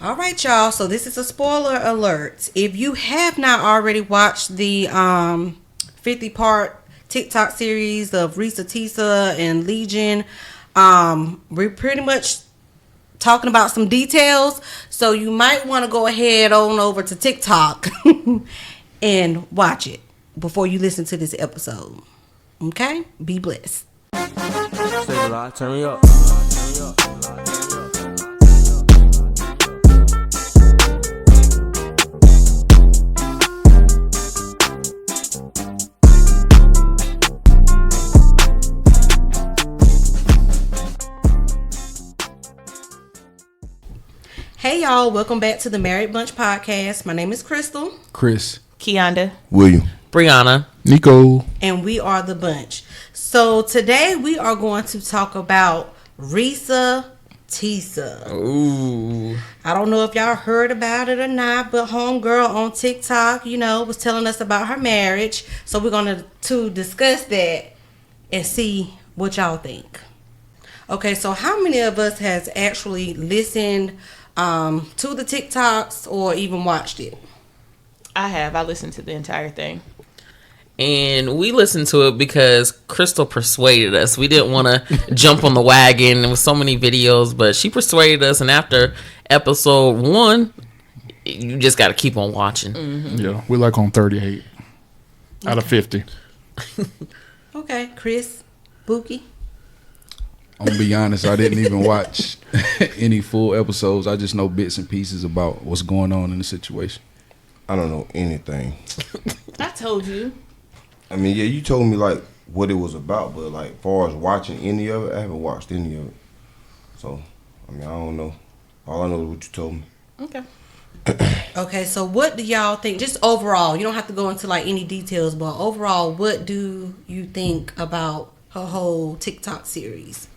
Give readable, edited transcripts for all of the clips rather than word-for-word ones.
All right, y'all. So this is a spoiler alert. If you have not already watched the 50-part TikTok series of Risa Tisa and Legion, we're pretty much talking about some details. So you might want to go ahead on over to TikTok and watch it before you listen to this episode. Okay? Be blessed. Turn me up. Hey y'all, welcome back to the Married Bunch podcast. My name is Crystal. Chris. Kianda. William. Brianna. Nico. And we are the bunch. So today we are going to talk about Risa Tisa. Ooh. I don't know if y'all heard about it or not, but homegirl on TikTok, was telling us about her marriage. So we're going to discuss that and see what y'all think. Okay, so how many of us has actually listened to the TikToks or even watched it? I have. I listened to the entire thing. And we listened to it because Crystal persuaded us. We didn't want to jump on the wagon. There was so many videos, but she persuaded us. And after episode 1, you just got to keep on watching. Mm-hmm. Yeah, we're like on 38 out of 50. Okay, Chris, Bookie. I'm gonna be honest, I didn't even watch any full episodes. I just know bits and pieces about what's going on in the situation. I don't know anything. I told you. I mean, yeah, you told me like what it was about, but like far as watching any of it, I haven't watched any of it. So, I mean, I don't know. All I know is what you told me. Okay. Okay, so what do y'all think? Just overall, you don't have to go into like any details, but overall, what do you think about her whole TikTok series?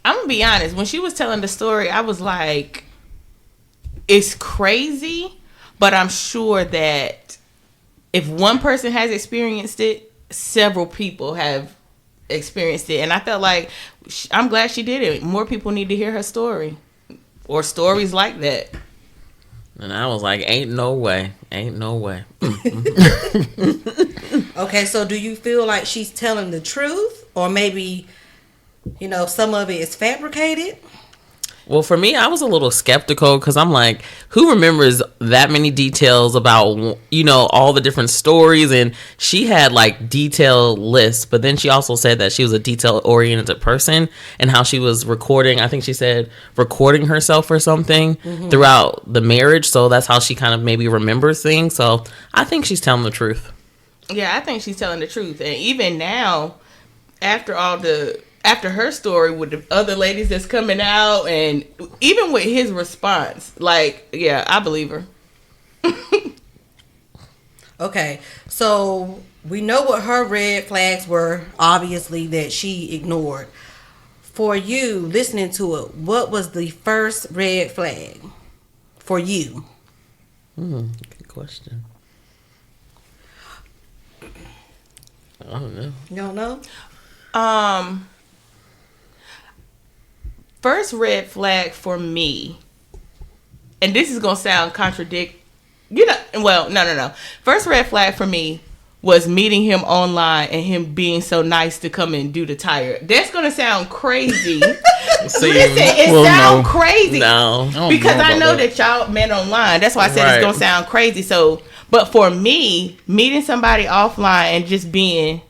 I'm going to be honest. When she was telling the story, I was like, it's crazy, but I'm sure that if one person has experienced it, several people have experienced it. And I felt like I'm glad she did it. More people need to hear her story or stories like that. And I was like, ain't no way. Ain't no way. Okay, so do you feel like she's telling the truth, or maybe some of it is fabricated? Well, for me, I was a little skeptical because I'm like, who remembers that many details about, all the different stories? And she had like detailed lists, but then she also said that she was a detail-oriented person and how she was recording, I think she said recording herself or something throughout the marriage. So that's how she kind of maybe remembers things. So I think she's telling the truth. Yeah, I think she's telling the truth. And even now, after her story with the other ladies that's coming out, and even with his response, like, yeah, I believe her. Okay, so we know what her red flags were, obviously, that she ignored. For you, listening to it, what was the first red flag for you? Good question. I don't know. You don't know? First red flag for me, and this is gonna sound no. First red flag for me was meeting him online and him being so nice to come and do the tire. That's gonna sound crazy. Sounds crazy. No, because I know that y'all met online. That's why I said it's gonna sound crazy. So, but for me, meeting somebody offline and just being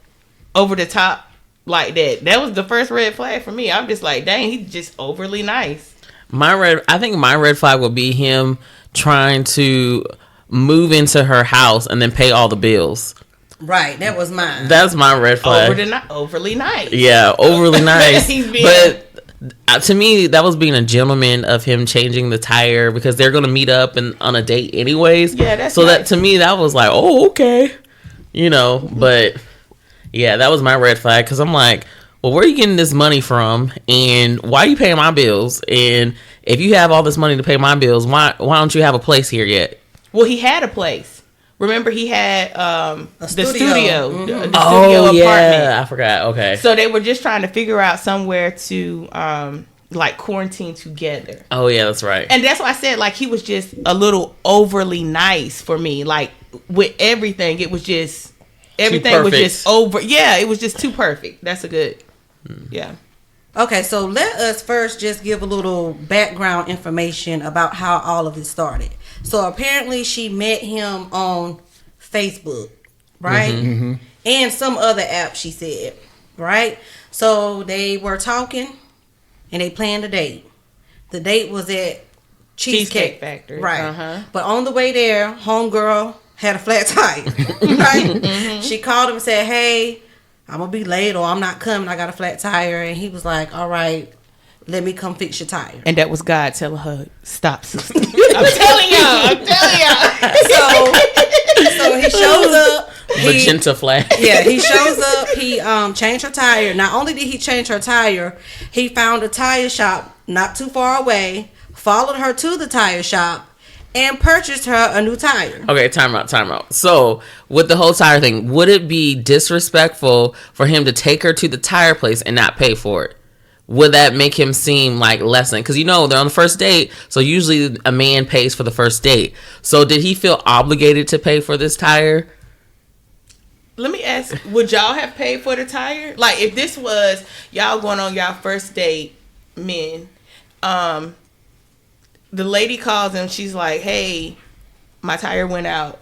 over the top like that was the first red flag for me. I'm just like, dang, he's just overly nice. I think my red flag would be him trying to move into her house and then pay all the bills. Right, that was mine. That's my red flag. Overly nice. Yeah, overly nice. But to me, that was being a gentleman of him changing the tire because they're going to meet up on a date anyways. Yeah, that's so nice. That to me, that was like, oh, okay. But yeah, that was my red flag because I'm like, well, where are you getting this money from? And why are you paying my bills? And if you have all this money to pay my bills, why don't you have a place here yet? Well, he had a place. Remember, he had the studio apartment. Yeah, I forgot. Okay. So they were just trying to figure out somewhere to like quarantined together. Oh yeah, that's right. And that's why I said like he was just a little overly nice for me. Like with everything, it was just everything was just over. Yeah, it was just too perfect. That's a good. Yeah. Okay, so let us first just give a little background information about how all of this started. So apparently she met him on Facebook, right? And some other app, she said, right? So they were talking and they planned a date. The date was at Cheesecake Factory. Right. But on the way there, homegirl had a flat tire, right? She called him and said, hey, I'm going to be late or I'm not coming. I got a flat tire. And he was like, all right, let me come fix your tire. And that was God telling her, stop, sister. I'm telling y'all. So he shows up. Magenta flag. Yeah, he shows up. He changed her tire. Not only did he change her tire, he found a tire shop not too far away, followed her to the tire shop, and purchased her a new tire. Okay, time out. So, with the whole tire thing, would it be disrespectful for him to take her to the tire place and not pay for it? Would that make him seem like less than? Because, they're on the first date, so usually a man pays for the first date. So, did he feel obligated to pay for this tire? Let me ask, would y'all have paid for the tire? Like, if this was y'all going on y'all first date, men, the lady calls him, she's like, hey, my tire went out.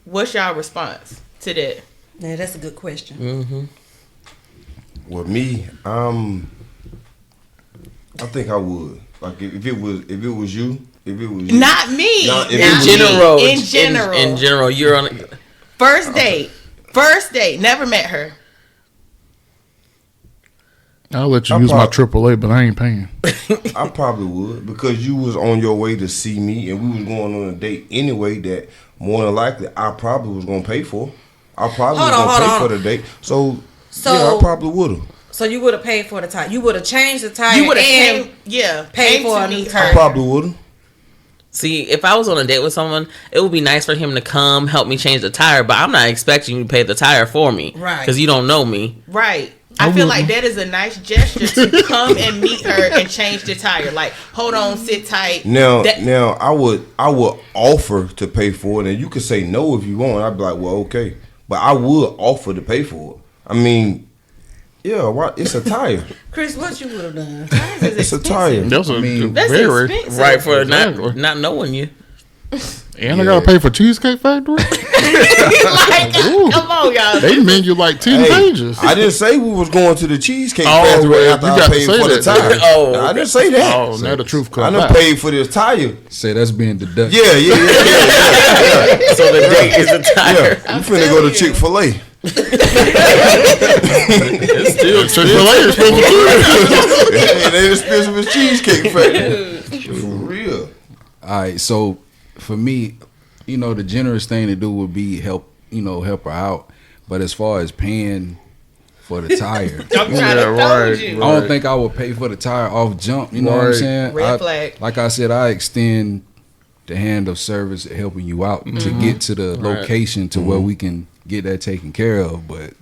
What's y'all response to that? Yeah, that's a good question. With me, I think I would. Like if it was you. Not me. In general. In general, you're on First date, never met her. I'll let you use my AAA, but I ain't paying. I probably would because you was on your way to see me and we was going on a date anyway that more than likely I probably was going to pay for. I probably was going to pay for the date. So yeah, I probably would have. So you would have paid for the tire. You would have changed the tire. You would have paid for a new tire. I probably would have. See, if I was on a date with someone, it would be nice for him to come help me change the tire, but I'm not expecting you to pay the tire for me. Right. Because you don't know me. Right. I feel like that is a nice gesture to come and meet her and change the tire. Like, hold on, sit tight. Now I would offer to pay for it, and you could say no if you want. I'd be like, well, okay, but I would offer to pay for it. I mean, yeah, it's a tire. Chris, what you would have done? It's a tire. That's That's very expensive. Right, for Exactly. not knowing you. And I gotta pay for Cheesecake Factory. Like, come on, y'all. They menu like 10 pages. I didn't say we was going to the Cheesecake Oh, Factory well, after you I got to paid say for the that, tire. then. Oh, I didn't say that. Oh, now the truth I comes done out. paid for this tire. Say that's being deducted. Yeah. So the date is a tire. Yeah, you finna go to Chick-fil-A. It's still Chick-fil-A is supposed to do It ain't expensive as Cheesecake Factory. For real. All right, so for me, the generous thing to do would be help her out. But as far as paying for the tire, I'm trying to told you. I don't think I would pay for the tire off jump. You know what I'm saying? Red flag. Like I said, I extend the hand of service helping you out to get to the location to where we can get that taken care of. But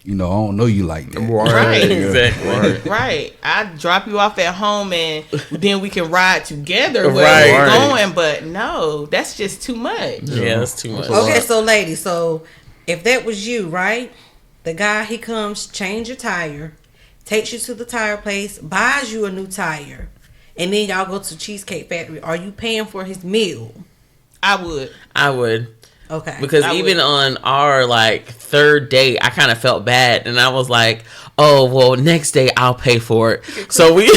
I don't know you like that. Right. Exactly. Right. I drop you off at home and then we can ride together where Right. we're going. But no, that's just too much. Yeah, that's too much. Okay, so ladies, so if that was you, right? The guy, he comes, change your tire, takes you to the tire place, buys you a new tire, and then y'all go to Cheesecake Factory. Are you paying for his meal? I would. Okay. Because even on our third date, I kind of felt bad, and I was like, "Oh, well, next day I'll pay for it." So we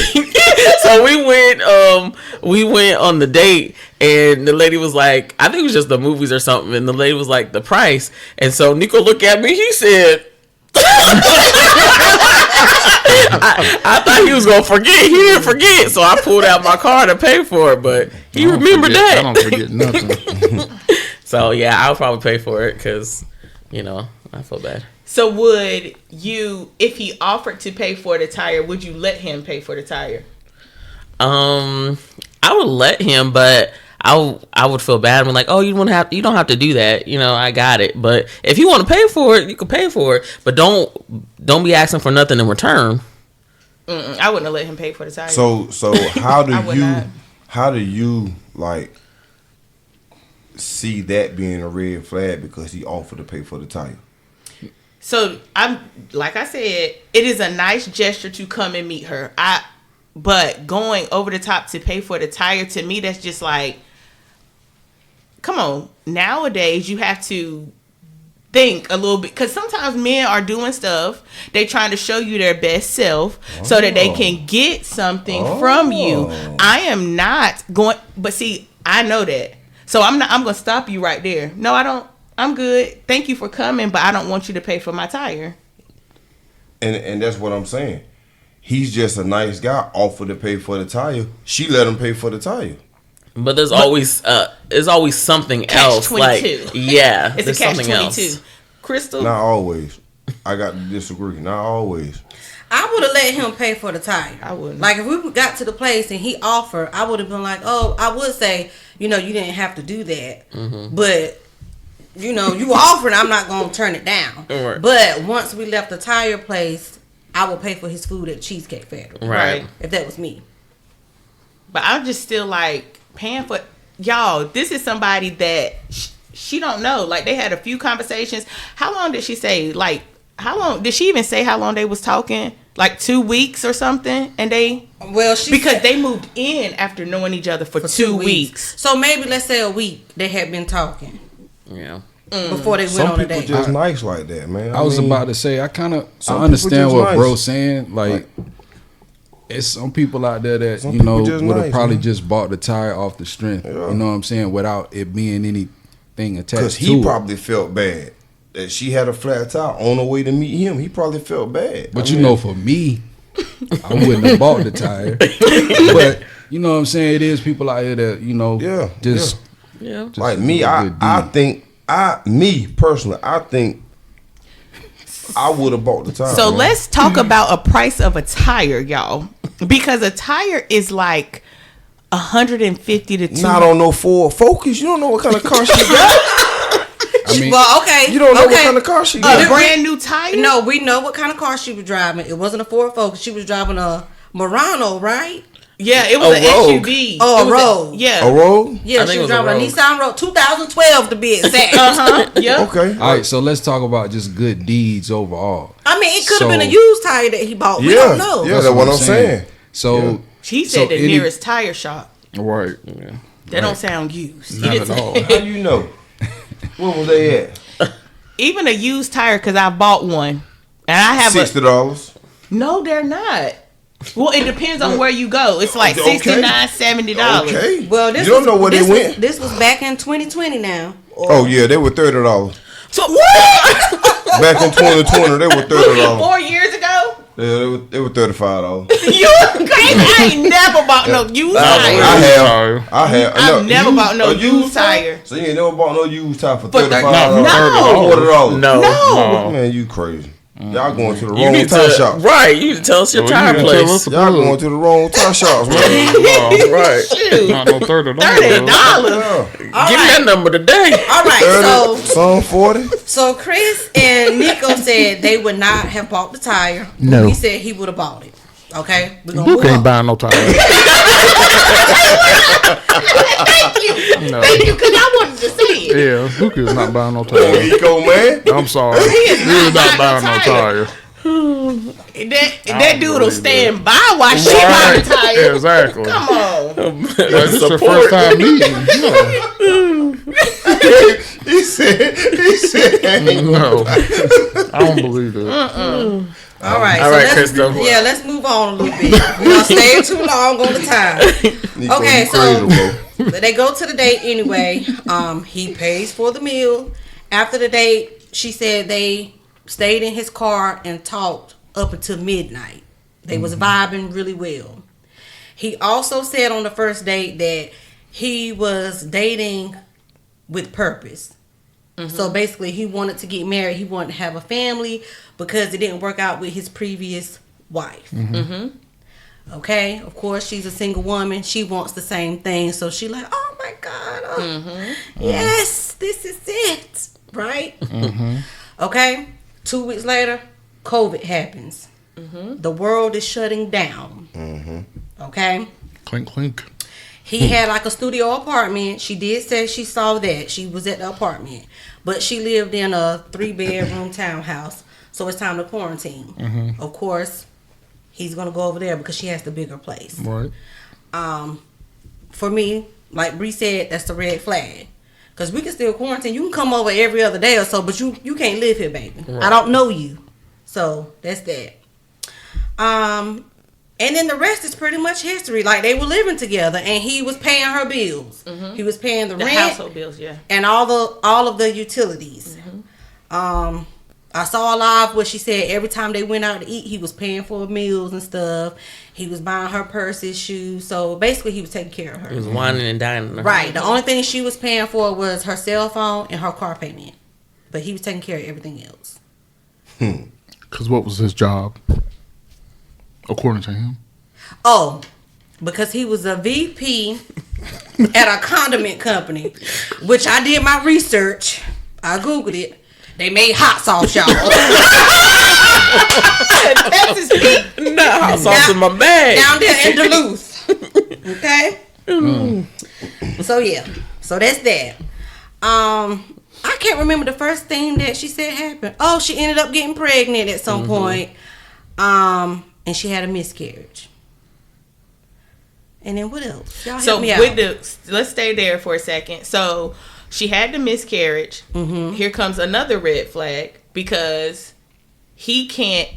went on the date, and the lady was like, I think it was just the movies or something, and the lady was like, the price, and so Nico looked at me, he said, I thought he was gonna forget. He didn't forget, so I pulled out my card to pay for it, but he remembered that. I don't forget nothing. So yeah, I'll probably pay for it because, I feel bad. So would you, if he offered to pay for the tire, would you let him pay for the tire? I would let him, but I would feel bad. I'm like, oh, you don't have to do that. I got it. But if you want to pay for it, you can pay for it. But don't be asking for nothing in return. I wouldn't have let him pay for the tire. So how I would do not. you like see that being a red flag because he offered to pay for the tire? So I'm like I said, it is a nice gesture to come and meet her. But going over the top to pay for the tire, to me, that's just like, come on. Nowadays, you have to think a little bit, because sometimes men are doing stuff. They trying to show you their best self so that they can get something from you. I am not going, but see, I know that. So I'm going to stop you right there. No, I don't. I'm good. Thank you for coming, but I don't want you to pay for my tire. And that's what I'm saying. He's just a nice guy, offered to pay for the tire. She let him pay for the tire. But there's always something else. 22. Like, yeah, It's there's a catch something 22. else. Crystal? Not always. I got to disagree. Not always. I would have let him pay for the tire. I wouldn't. Like, if we got to the place and he offered, I would have been like, oh, I would say, you didn't have to do that. Mm-hmm. But, you offered, I'm not going to turn it down. Right. But once we left the tire place, I would pay for his food at Cheesecake Factory. Right. If that was me. But I'm just still like paying for y'all. This is somebody that she don't know. Like, they had a few conversations. How long did she say? Like, how long did she even say? How long they was talking? Like 2 weeks or something? And because they moved in after knowing each other for 2 weeks. So maybe let's say a week they had been talking Yeah. before they went Some on a people date. just nice like that, man. I was mean, about to say, I some understand people what just bro's nice. saying. Like, it's some people out there that, Some people just would have nice, probably man. just bought the tire off the strength. Yeah. You know what I'm saying? Without it being anything attached Because to he it. probably felt bad that she had a flat tire on her way to meet him. He probably felt bad. But I you mean, for me, I wouldn't have bought the tire. But you know what I'm saying? It is people out here that, just Yeah. just like me, a I good deed. think me personally, I think I would have bought the tire. So man. let's talk about a price of a tire, y'all. Because a tire is like $150 to $200. Not on no Ford Focus. You don't know what kind of car she got. I mean, Well, okay. You don't know okay. what kind of car she A got. brand new tire? No, we know what kind of car she was driving. It wasn't a Ford Focus. She was driving a Murano, right? Yeah, it was A an Rogue. SUV. Oh, It was a Rogue. Yeah. A Rogue? Yeah, I she think was it was a driving a Rogue. Nissan Rogue, 2012 to be exact. Uh-huh. Yeah. Okay. all right, so let's talk about just good deeds overall. I mean, it could have been a So- used tire that he bought. We Yeah. don't know. Yeah, that's what I'm saying. So He said the any- nearest tire shop. Right. That don't sound used. He Not didn't at say- all. How you know? Where was they at? Even a used tire, because I bought one. And I have $60. No, they're not. Well, it depends on where you go. It's like Okay. $69, $70. Okay. Well, this you don't was, know where this they was, went. This was back in 2020 now. Oh yeah, they were $30. So what? Back in 2020, they were $30. 4 years ago? Yeah, they were $35. You crazy? I ain't never bought no used I tire. have. I have. I've never bought no a used tire. So you ain't never bought no used tire for For $35? no. $40. No. No. Man, you crazy. Y'all going to the You wrong need tire to shop. right. You need to tell us your So you tire need to tell place. us Y'all going to the wrong tire shops, man. Right. Shoot. Not no $30. $30. Yeah. Give me that number today. All right, 30, some 40. so Chris and Nico said they would not have bought the tire. No. He said he would have bought it. Okay, we're gonna Book move ain't on. buying no tire. Thank you. No. Thank you, because I wanted to see it. Yeah, Book is not buying no tire. Eco, man. I'm sorry. He is He's not not buying buying no no tire. That dude will believe stand by while she buy the tire. Exactly. Come on. Well, this is your first time meeting. He said, No. I don't believe it. All right, All so right, let's, Crystal. let's move on a little bit. We're not staying too long on the time. Nico, Okay, you so crazy, bro. they go to the date anyway. He pays for the meal. After the date, she said they stayed in his car and talked up until midnight. They was vibing really well. He also said on the first date that he was dating with purpose. So basically, he wanted to get married. He wanted to have a family because it didn't work out with his previous wife. Okay, of course, she's a single woman. She wants the same thing. So she like, oh my God, yes, this is it, right? Okay, 2 weeks later, COVID happens. The world is shutting down. Okay. Clink, clink. He had like a studio apartment. She did say she saw that. She was at the apartment. But she lived in a 3-bedroom townhouse. So it's time to quarantine. Of course, he's going to go over there because she has the bigger place. Right. For me, like Bree said, that's the red flag. Because we can still quarantine. You can come over every other day or so, but you can't live here, baby. Right. I don't know you. So that's that. And then the rest is pretty much history. Like, they were living together, and he was paying her bills. He was paying the rent, household bills, yeah, and all of the utilities. I saw a live where she said every time they went out to eat, he was paying for meals and stuff. He was buying her purses, shoes. So basically, he was taking care of her. He was whining and dining. Right. The only thing she was paying for was her cell phone and her car payment, but he was taking care of everything else. Because what was his job? According to him. Oh, because he was a VP at a condiment company, which I did my research. I Googled it. They made hot sauce, y'all. Not hot sauce in my bag. Down there in Duluth. Okay? So, yeah. So, that's that. I can't remember the first thing that she said happened. Oh, she ended up getting pregnant at some point. And she had a miscarriage. And then what else? Y'all help me out. Let's stay there for a second. So she had the miscarriage. Here comes another red flag because he can't.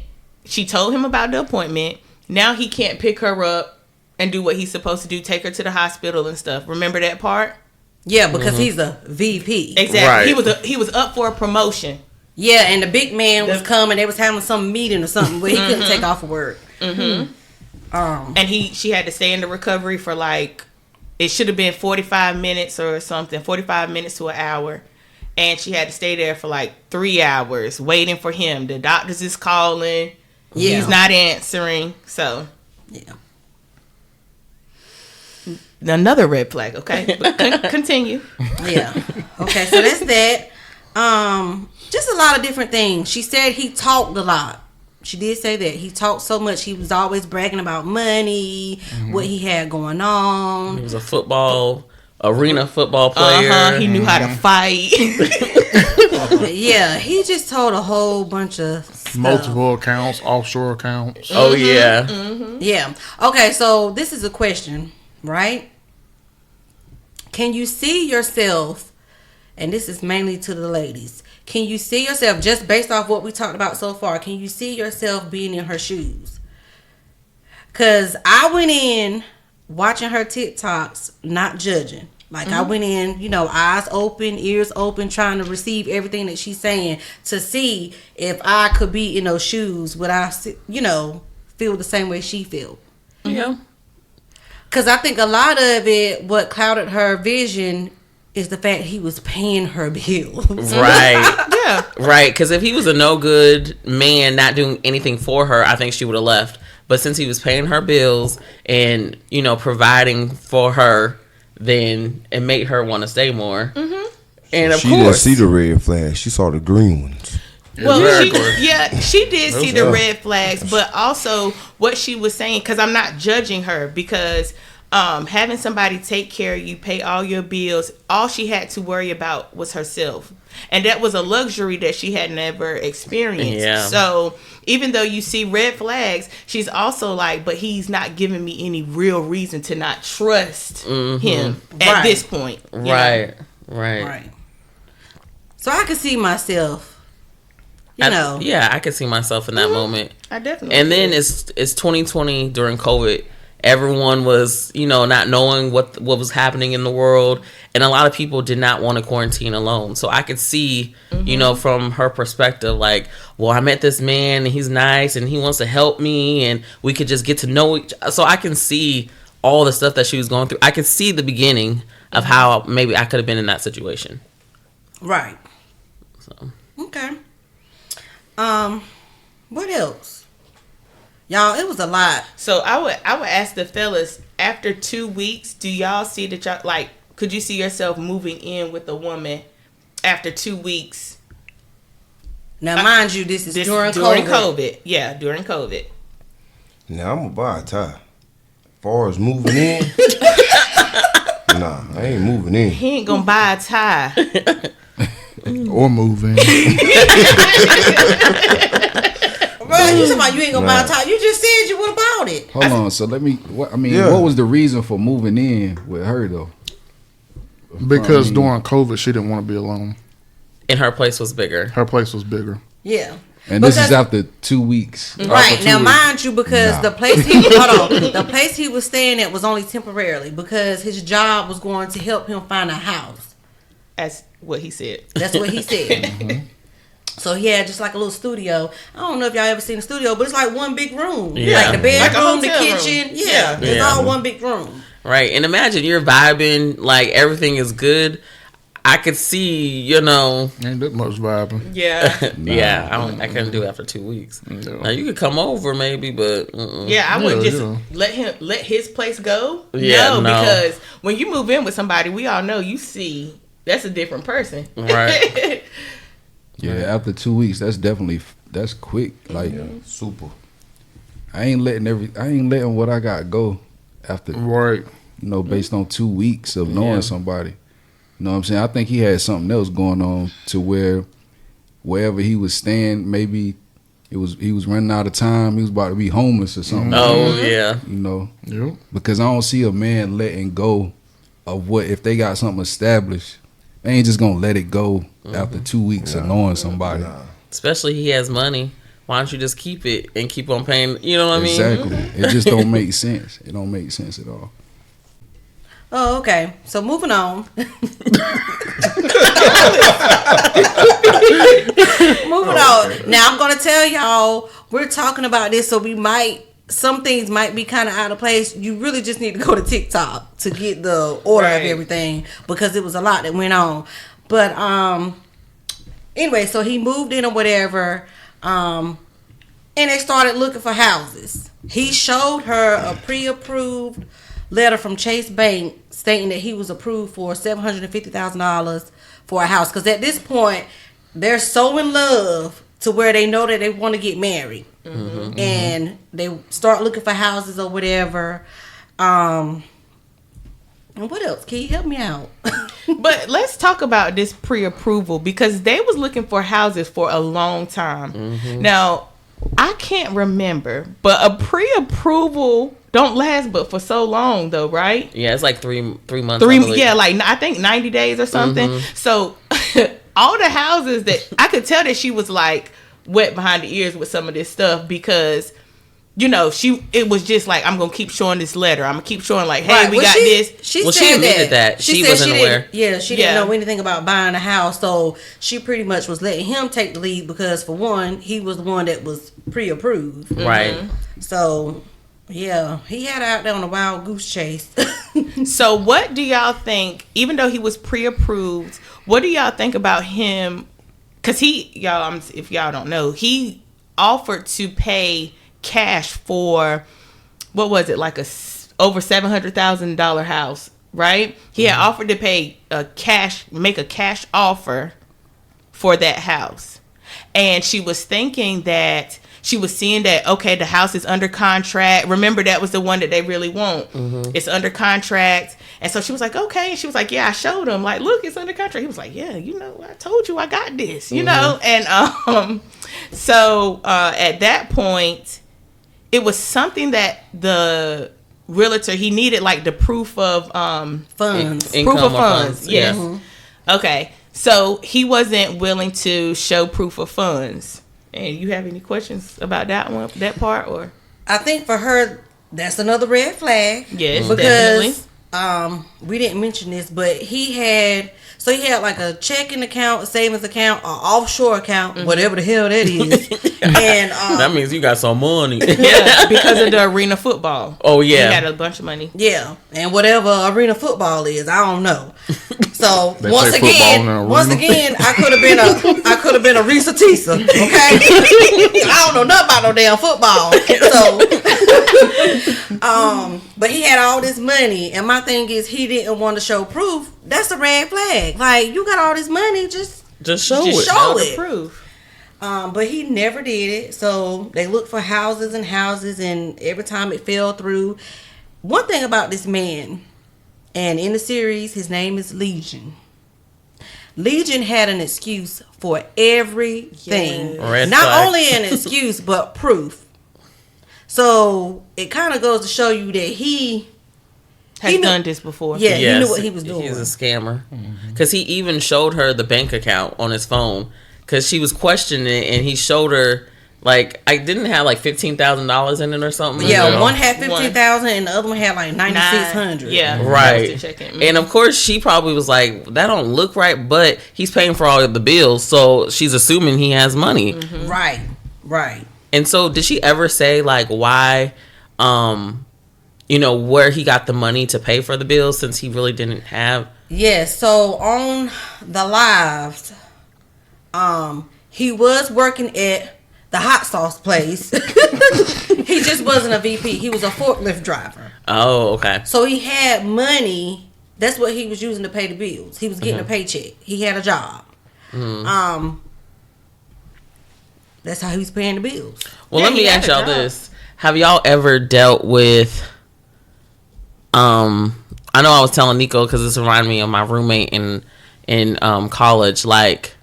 She told him about the appointment. Now he can't pick her up and do what he's supposed to do, take her to the hospital and stuff. Remember that part? Yeah, because he's a VP. Exactly. Right. He was up for a promotion. Yeah, and the big man was coming. They was having some meeting or something where he couldn't take off of work. And she had to stay in the recovery for like, it should have been 45 minutes or something, 45 minutes to an hour. And she had to stay there for like 3 hours waiting for him. The doctors is calling. Yeah. He's not answering. So, Yeah. another red flag. Okay. But continue. Yeah. Okay, so that's that. Just a lot of different things. She said he talked a lot. She did say that. He talked so much. He was always bragging about money, what he had going on. He was a arena football player. He knew how to fight. Yeah, he just told a whole bunch of stuff. Multiple accounts, offshore accounts. Oh, yeah. Yeah. Okay, so this is a question, right? Can you see yourself, and this is mainly to the ladies, can you see yourself, just based off what we talked about so far, can you see yourself being in her shoes? Because I went in watching her TikToks, not judging. Like, I went in, eyes open, ears open, trying to receive everything that she's saying to see if I could be in those shoes. Would I, feel the same way she feel? Yeah. Because I think a lot of it, what clouded her vision is the fact he was paying her bills. Right. Yeah. Right. Because if he was a no good man not doing anything for her, I think she would have left. But since he was paying her bills and, providing for her, then it made her want to stay more. And of she course. didn't see the red flags. She saw the green ones. Well, Exactly. she did see the red flags, but also what she was saying, because I'm not judging her, because having somebody take care of you, pay all your bills, all she had to worry about was herself. And that was a luxury that she had never experienced. Yeah. So even though you see red flags, she's also like, but he's not giving me any real reason to not trust him at this point. Right. Right. So I could see myself, Yeah, I could see myself in that moment. I definitely. And then it's 2020 during COVID. Everyone was, not knowing what was happening in the world. And a lot of people did not want to quarantine alone. So I could see, from her perspective, like, well, I met this man and he's nice and he wants to help me and we could just get to know each other. So I can see all the stuff that she was going through. I could see the beginning of how maybe I could have been in that situation. Right. So. Okay. What else? Y'all, it was a lot. So I would ask the fellas, after 2 weeks, do y'all see that y'all, like, could you see yourself moving in with a woman after 2 weeks? Now, mind you, this is during COVID. Yeah, during COVID. Now I'm gonna buy a tie. As far as moving in, nah, I ain't moving in. He ain't gonna buy a tie. Or move in. Bro, you talking about you ain't gonna buy a tie? You just said you would have bought it. Hold on. So let me. What Yeah. what was the reason for moving in with her though? Because during COVID, she didn't want to be alone. And her place was bigger. Her place was bigger. Yeah. And this is Because- after 2 weeks. Right After now, 2 weeks. mind you, because Nah. the place he hold on, the place he was staying at was only temporarily because his job was going to help him find a house. That's what he said. That's what he said. So he had just like a little studio. I don't know if y'all ever seen a studio, but it's like one big room. Yeah. Like the bedroom, the hotel room. kitchen. Yeah, it's Yeah. all one big room. Right. And imagine you're vibing, like everything is good. I could see, Ain't that much vibing. Yeah. yeah, I couldn't do it after 2 weeks. No. Now you could come over maybe, but Yeah, I would Yeah, just yeah. let his place go. Yeah, no. Because when you move in with somebody, we all know you see that's a different person. Right. Yeah, after 2 weeks, that's quick. Like Super. I ain't letting what I got go after Right. based on 2 weeks of knowing somebody. You know what I'm saying? I think he had something else going on to where wherever he was staying, maybe he was running out of time. He was about to be homeless or something. Oh yeah. Yep. Because I don't see a man letting go of what if they got something established. They ain't just gonna let it go after 2 weeks of knowing somebody. Especially he has money. Why don't you just keep it and keep on paying? You know what I mean? Exactly. It just don't make sense. It don't make sense at all. Oh, okay. So moving on. Moving on. Now I'm gonna tell y'all we're talking about this, so some things might be kind of out of place. You really just need to go to TikTok to get the order of Right. everything because it was a lot that went on. But anyway, so he moved in or whatever, and they started looking for houses. He showed her a pre-approved letter from Chase Bank stating that he was approved for $750,000 for a house. Because at this point, they're so in love to where they know that they want to get married, and they start looking for houses or whatever. And what else? Can you help me out? But let's talk about this pre-approval because they was looking for houses for a long time. Now, I can't remember, but a pre-approval don't last but for so long though, right? Yeah, it's like three months. I believe. Yeah, like I think 90 days or something. So all the houses that I could tell that she was like wet behind the ears with some of this stuff because it was just like, I'm gonna keep showing this letter. I'm gonna keep showing like, hey, Right. we Well, got this. She Well, said she admitted that. She said wasn't aware. She Yeah. didn't know anything about buying a house, so she pretty much was letting him take the lead because, for one, he was the one that was pre-approved. Right. So, yeah, he had her out there on a wild goose chase. So what do y'all think, even though he was pre-approved, what do y'all think about him? Because if y'all don't know, he offered to pay cash for, what was it, like over $700,000 house, right? He had offered to make a cash offer for that house. And she was thinking that, she was seeing that, okay, the house is under contract. Remember, that was the one that they really want. It's under contract. And so she was like, okay. And she was like, yeah, I showed him. Like, look, it's under contract. He was like, yeah, I told you I got this, And so at that point, it was something that the realtor, he needed like the proof of Funds. Income proof of or funds. Yes. Yeah. Okay. So he wasn't willing to show proof of funds. And you have any questions about that part, or? I think for her, that's another red flag. Yes, because definitely. we didn't mention this, but he had like a checking account, a savings account, an offshore account, whatever the hell that is. And That means you got some money. Yeah, because of the arena football. Oh, yeah. He had a bunch of money. yeah, and whatever arena football is, I don't know. So They once play football in an again, arena? I could have been a Risa Tisa, okay? I don't know nothing about no damn football. So, but he had all this money, and my thing is, he didn't want to show proof. That's a red flag. Like, you got all this money, just Just show Just it. show the it. proof. But he never did it. So they looked for houses and houses, and every time it fell through. One thing about this man, and in the series, his name is Legion. Legion had an excuse for everything. Red Not flag. only an excuse, but proof. So it kind of goes to show you that he Has knew- done this before. Yeah, he knew what he was doing. He's a scammer. Because he even showed her the bank account on his phone. Because she was questioning it, and he showed her, like, I didn't have like $15,000 in it or something. Yeah, Yeah. one had 50,000 and the other one had like 9,600. Yeah. Right. Just to check it. And of course, she probably was like, that don't look right, but he's paying for all of the bills, so she's assuming he has money. Mm-hmm. Right. And so, did she ever say, like, why, where he got the money to pay for the bills since he really didn't have? Yes, so on the lives, he was working at the hot sauce place. He just wasn't a VP. He was a forklift driver. Oh, okay. So he had money. That's what he was using to pay the bills. He was getting a paycheck. He had a job. That's how he was paying the bills. Well, Yeah, let me he had ask a y'all job. this. Have y'all ever dealt with, I know I was telling Nico because this reminded me of my roommate in college, like,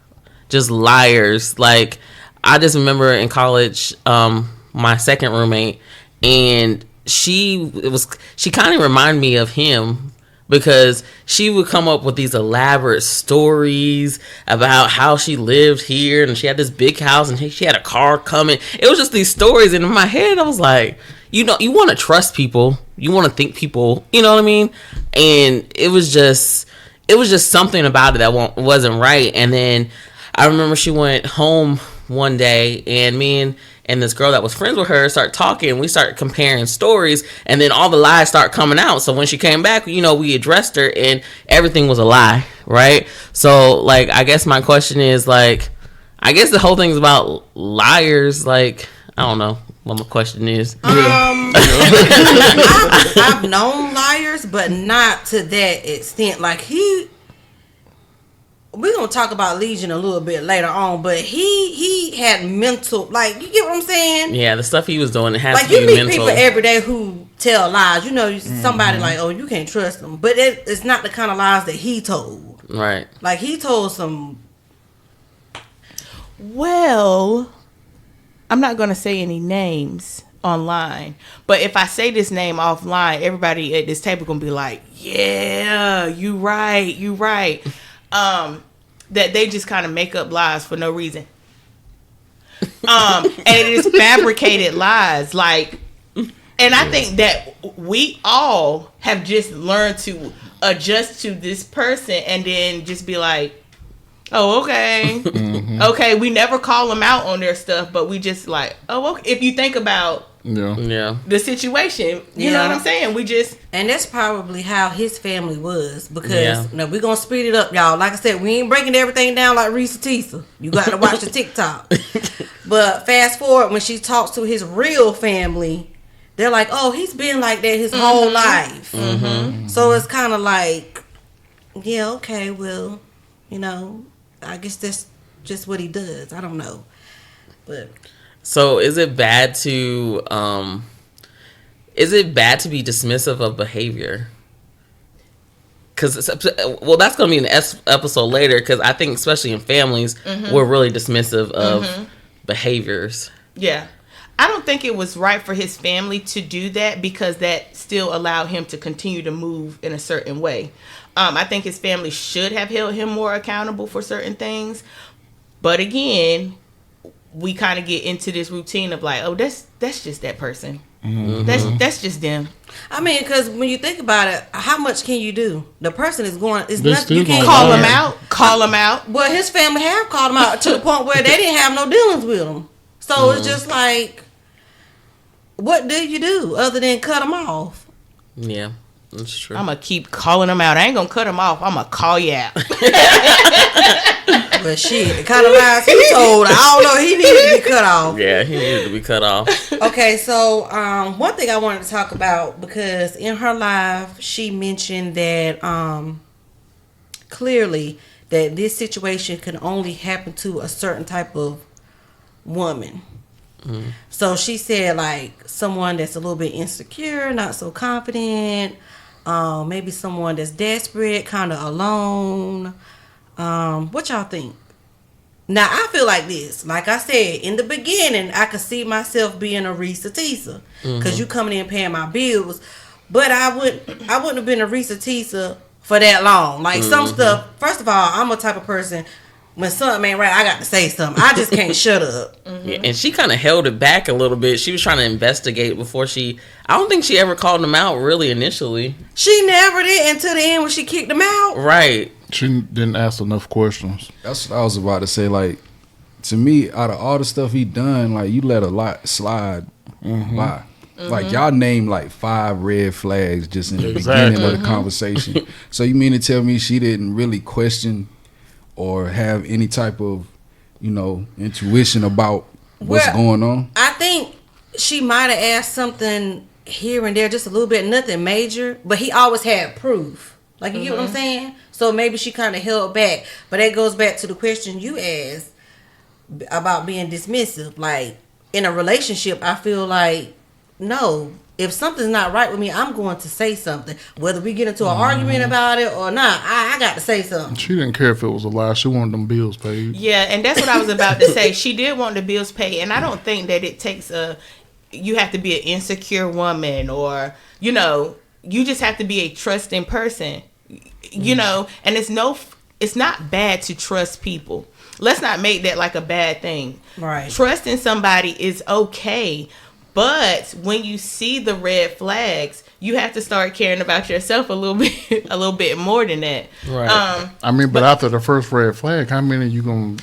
just liars. Like, I just remember in college, my second roommate, and she kind of reminded me of him because she would come up with these elaborate stories about how she lived here and she had this big house and she had a car coming. It was just these stories, and in my head I was like, you want to trust people, you want to think people, you know what I mean? And it was just something about it that wasn't right. And then I remember she went home one day, and me and this girl that was friends with her started talking. We started comparing stories, and then all the lies start coming out. So when she came back, we addressed her, and everything was a lie, right? So, like, I guess my question is, like, I guess the whole thing's about liars. Like, I don't know what my question is. I've known liars, but not to that extent. Like we're gonna talk about Legion a little bit later on, but he had mental, like, you get what I'm saying? Yeah, the stuff he was doing, it has Like, to you be meet mental. people every day who tell lies. Somebody like, oh, you can't trust them, but it's not the kind of lies that he told. Right. Like, he told some. Well, I'm not going to say any names online, but if I say this name offline, everybody at this table going to be like, yeah, you right. That they just kind of make up lies for no reason. And it is fabricated lies. Like, and I think that we all have just learned to adjust to this person and then just be like, oh, okay. Okay, we never call them out on their stuff, but we just like, oh, okay. If you think about Yeah. the situation, you know what I'm saying? We just... And that's probably how his family was, because Yeah. we're gonna speed it up, y'all. Like I said, we ain't breaking everything down like Reese Tisa. You got to watch the TikTok. But fast forward, when she talks to his real family, they're like, "Oh, he's been like that his whole life." So it's kind of like, yeah, okay, well, I guess that's just what he does. I don't know, but. So is it bad to be dismissive of behavior? Because that's going to be an episode later. Because I think especially in families, we're really dismissive of behaviors. Yeah. I don't think it was right for his family to do that, because that still allowed him to continue to move in a certain way. I think his family should have held him more accountable for certain things. But again, we kind of get into this routine of like, oh, that's just that person. That's just them. I mean, because when you think about it, how much can you do? The person is going. It's They're nothing. still You can't gonna Call Yeah. him out. Call him out. Well, his family have called him out to the point where they didn't have no dealings with him. So it's just like, what do you do other than cut him off? Yeah, that's true. I'm going to keep calling him out. I ain't going to cut him off. I'm going to call you out. But shit, the kind of lies he told, I don't know. He needed to be cut off. Yeah, he needed to be cut off. Okay, so one thing I wanted to talk about, because in her live she mentioned that clearly that this situation can only happen to a certain type of woman. So she said like someone that's a little bit insecure, not so confident, maybe someone that's desperate, kind of alone. What y'all think? Now I feel like this. Like I said in the beginning, I could see myself being a Risa Tisa because you coming in paying my bills, but I wouldn't have been a Risa Tisa for that long. Like some stuff. First of all, I'm a type of person. When something ain't right, I got to say something. I just can't shut up. Yeah, and she kind of held it back a little bit. She was trying to investigate before I don't think she ever called him out really initially. She never did until the end when she kicked him out. Right. She didn't ask enough questions. That's what I was about to say. Like, to me, out of all the stuff he done, like, you let a lot slide by. Like, y'all named like 5 red flags just in the beginning of the conversation. So you mean to tell me she didn't really question or have any type of, intuition about what's going on? I think she might have asked something here and there, just a little bit, nothing major, but he always had proof. Like, you get what I'm saying? So maybe she kind of held back. But that goes back to the question you asked about being dismissive. Like, in a relationship, I feel like, no, if something's not right with me, I'm going to say something. Whether we get into an argument about it or not, I got to say something. She didn't care if it was a lie. She wanted them bills paid. Yeah, and that's what I was about to say. She did want the bills paid, and I don't think that it takes you have to be an insecure woman or, you just have to be a trusting person, and it's not bad to trust people. Let's not make that like a bad thing. Right. Trusting somebody is okay. But when you see the red flags, you have to start caring about yourself a little bit more than that. Right. But after the first red flag, how many you gonna?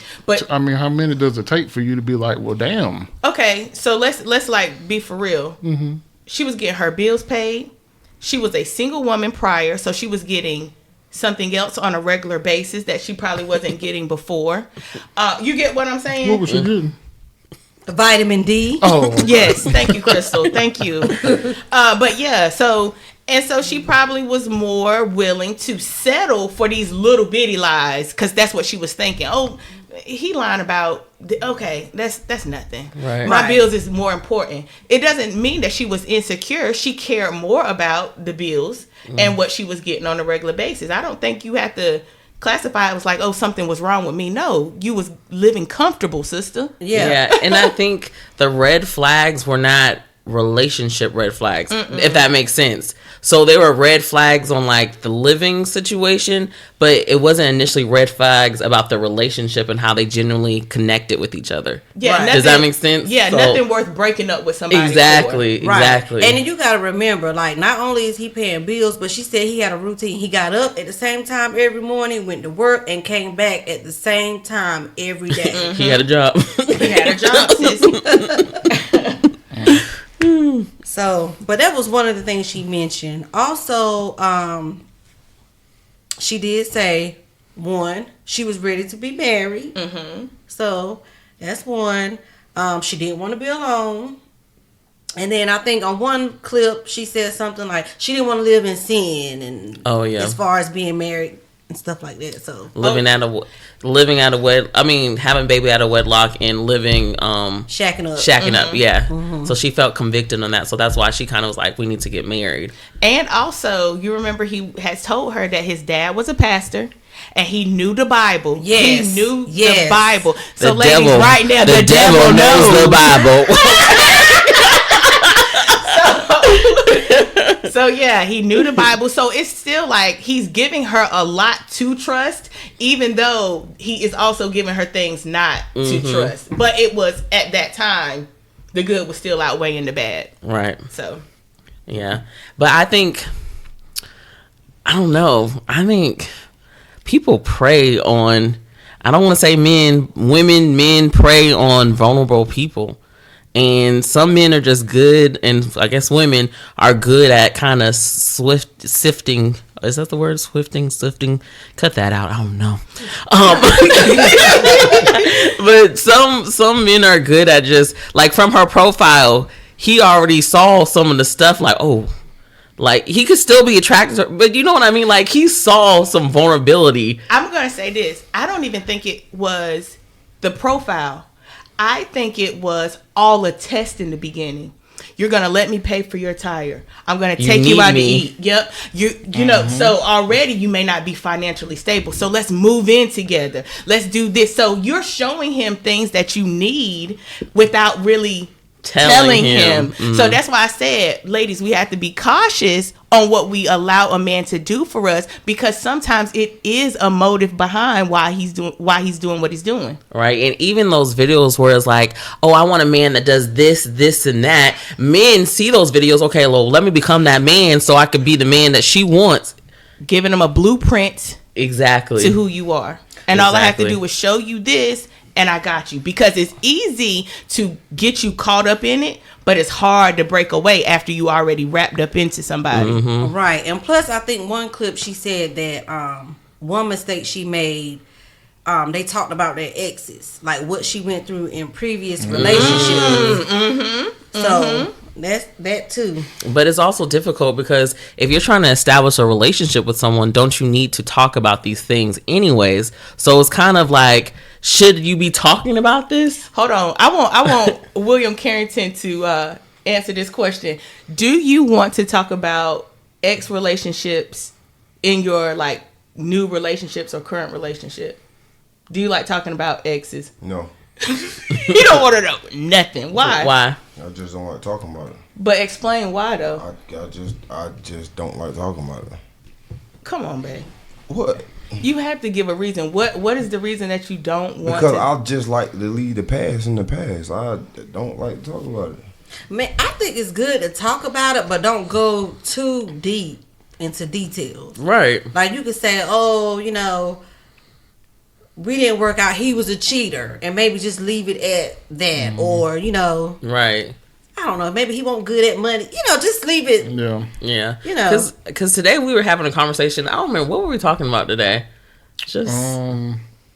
How many does it take for you to be like, well, damn? Okay, so let's like be for real. Mm-hmm. She was getting her bills paid. She was a single woman prior, so she was getting something else on a regular basis that she probably wasn't getting before. You get what I'm saying? What was she getting? Vitamin D. Oh, yes. Thank you, Crystal. Thank you. But yeah, so she probably was more willing to settle for these little bitty lies because that's what she was thinking. Oh, he lying about. Okay, that's nothing. Right. My bills is more important. It doesn't mean that she was insecure. She cared more about the bills and what she was getting on a regular basis. I don't think you have to classify it was like, oh, something was wrong with me. No, you was living comfortable, sister. Yeah. And I think the red flags were not relationship red flags, if that makes sense. So they were red flags on like the living situation, but it wasn't initially red flags about the relationship and how they genuinely connected with each other. Yeah, does that make sense? Yeah, nothing worth breaking up with somebody. Exactly. And then you gotta remember, like, not only is he paying bills, but she said he had a routine. He got up at the same time every morning, went to work, and came back at the same time every day. He had a job. He had a job, sis. So, but that was one of the things she mentioned. Also, she did say, one, she was ready to be married. Mm-hmm. So that's one. She didn't want to be alone. And then I think on one clip she said something like she didn't want to live in sin, and as far as being married and stuff like that. So having baby out of wedlock and living shacking up. Yeah. Mm-hmm. So she felt convicted on that. So that's why she kind of was like, we need to get married. And also, you remember he has told her that his dad was a pastor. And he knew the Bible. Yes. He knew the Bible. So, the ladies, devil, right now, the devil knows the Bible. So yeah, he knew the Bible. So it's still like he's giving her a lot to trust, even though he is also giving her things not to trust. But it was at that time, the good was still outweighing the bad. Right. So. Yeah. But I think people prey on, I don't want to say men prey on vulnerable people. And some men are just good, and I guess women are good at kind of sifting. Is that the word? Sifting? Cut that out. I don't know. But some men are good at just, like, from her profile, he already saw some of the stuff, like, oh, like, he could still be attracted to her, but you know what I mean? Like, he saw some vulnerability. I'm going to say this. I don't even think it was the profile. I think it was all a test in the beginning. You're gonna let me pay for your tire. I'm gonna take you out to eat. Yep. You know, so already you may not be financially stable. So let's move in together. Let's do this. So you're showing him things that you need without really telling him. So that's why I said, ladies, we have to be cautious on what we allow a man to do for us, because sometimes it is a motive behind why he's doing what he's doing. Right. And even those videos where it's like, oh, I want a man that does this and that. Men see those videos. Okay, well, let me become that man so I could be the man that she wants. Giving them a blueprint exactly to who you are. And all I have to do is show you this, and I got you. Because it's easy to get you caught up in it, but it's hard to break away after you already wrapped up into somebody. Right. And plus, I think one clip she said that one mistake she made, they talked about their exes, like what she went through in previous relationships. So that's that too. But it's also difficult because if you're trying to establish a relationship with someone, don't you need to talk about these things anyways? So it's kind of like, should you be talking about this? Hold on. I want William Carrington to answer this question. Do you want to talk about ex relationships in your like new relationships or current relationship? Do you like talking about exes? No. You don't want to know nothing. Why? Why? I just don't like talking about it. But explain why though. I just don't like talking about it. Come on, babe. What? You have to give a reason. What is the reason that you don't want because to? I just like to leave the past in the past. I don't like to talk about it. Man, I think it's good to talk about it, but don't go too deep into details. Right. Like you could say, oh, you know, we didn't work out, he was a cheater, and maybe just leave it at that. Or, you know, Right. I don't know, maybe he won't good at money. You know, just leave it. Yeah. You know. Because today we were having a conversation. I don't remember. What were we talking about today? Just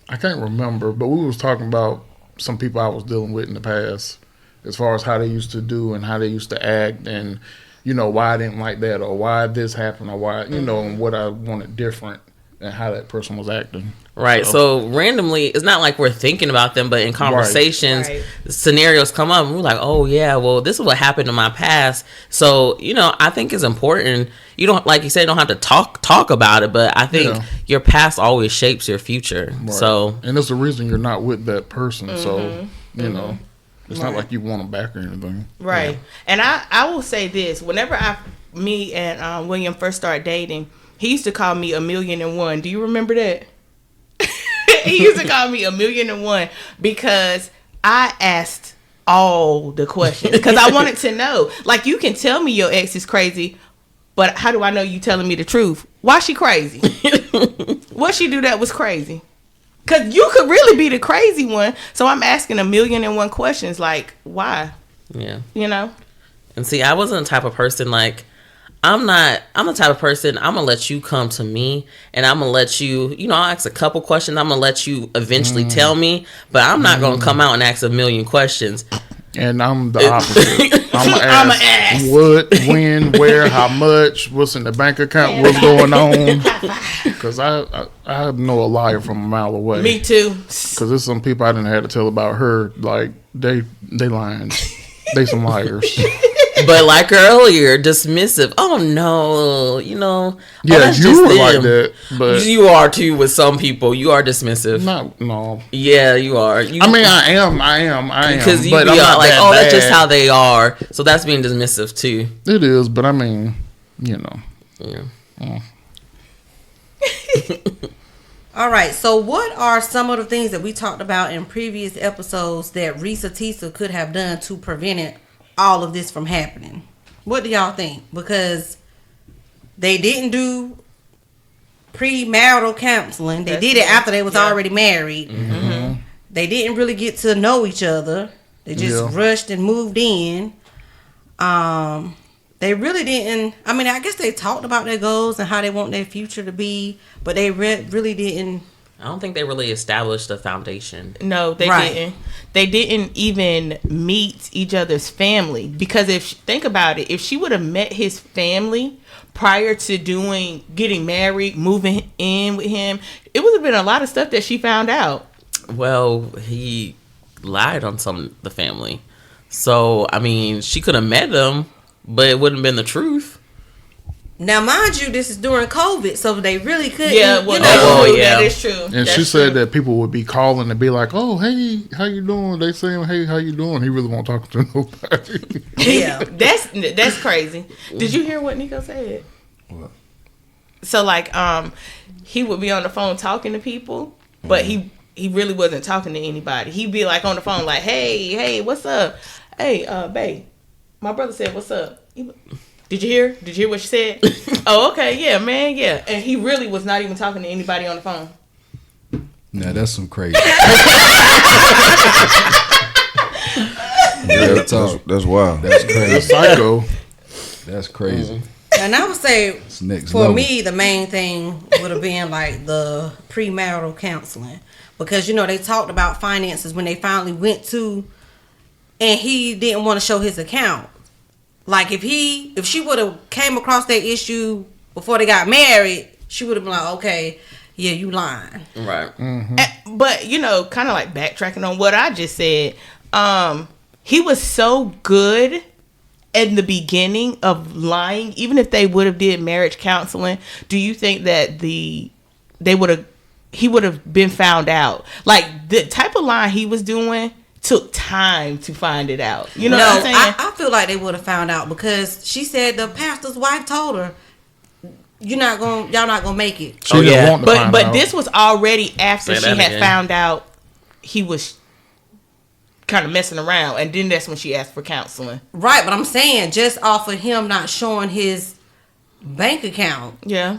I can't remember, but we was talking about some people I was dealing with in the past, as far as how they used to do and how they used to act, and you know why I didn't like that, or why this happened, or why you know, and what I wanted different, and how that person was acting. Right. So randomly, it's not like we're thinking about them, but in conversations, Right. scenarios come up and we're like, oh yeah, well, this is what happened in my past. So, you know, I think it's important. You don't, like you said, you don't have to talk about it, but I think your past always shapes your future. Right. So, and there's a reason you're not with that person. So, you know, it's not like you want them back or anything. Right. And I will say this. Whenever me and William first started dating, he used to call me 1,000,001. Do you remember that? He used to call me 1,000,001 because I asked all the questions. Because I wanted to know. Like, you can tell me your ex is crazy, but how do I know you telling me the truth? Why she crazy? What she do that was crazy? Because you could really be the crazy one. So I'm asking 1,000,001 questions. Like, why? yeah. You know? And see, I wasn't the type of person like, I'm the type of person, I'm going to let you come to me and I'm going to let you, you know, I'll ask a couple questions. I'm going to let you eventually tell me, but I'm not going to come out and ask 1,000,000 questions. And I'm the opposite. I'm gonna ask what, when, where, how much, what's in the bank account, what's going on. Because I know a liar from a mile away. Me too. Because there's some people I didn't have to tell about her. Like they lying. They some liars. But like earlier, dismissive. Oh no, you know. Yeah, that's you just were them. like that, but You are too with some people. You are dismissive. no. Yeah, you are. I mean, I am. Because you but be I'm not like, that oh, that's bad. just how they are. So that's being dismissive too. It is, but I mean, you know. Yeah. All right, so what are some of the things that we talked about in previous episodes that Risa Tisa could have done to prevent all of this from happening? What do y'all think? Because they didn't do premarital counseling. They did it after they was already married. Mm-hmm. They didn't really get to know each other. They just rushed and moved in. They really didn't. I mean, I guess they talked about their goals and how they want their future to be, but they really didn't. I don't think they really established a foundation. No, they didn't. They didn't even meet each other's family. Because think about it, if she would have met his family prior to getting married, moving in with him, it would have been a lot of stuff that she found out. Well, he lied on the family. So I mean, she could have met them, but it wouldn't have been the truth. Now, mind you, this is during COVID, so they really couldn't. Yeah, well, that is true. And she said that people would be calling and be like, "Oh, hey, how you doing?" They saying, "Hey, how you doing?" He really won't talk to nobody. Yeah, that's crazy. Did you hear what Nico said? What? So like, he would be on the phone talking to people, but he really wasn't talking to anybody. He'd be like on the phone, like, "Hey, what's up? Hey, babe, my brother said, what's up? Did you hear? Did you hear what she said? Oh, okay, yeah, man, yeah." And he really was not even talking to anybody on the phone. Nah, that's some crazy. That's wild. That's crazy. That's psycho. That's crazy. and I would say Next for level. me, the main thing would have been like the premarital counseling, because they talked about finances when they finally went to, and he didn't want to show his account. Like if she would have came across that issue before they got married, she would have been like, okay, yeah, you lying. Right. But kind of like backtracking on what I just said, he was so good in the beginning of lying. Even if they would have did marriage counseling, do you think that he would have been found out? Like the type of lying he was doing took time to find it out. You know what I'm saying? I feel like they would have found out, because she said the pastor's wife told her, y'all not gonna make it. She didn't want to But find but out. this was already after Say she that had again. found out he was kind of messing around, and then that's when she asked for counseling. Right, but I'm saying just off of him not showing his bank account, Yeah.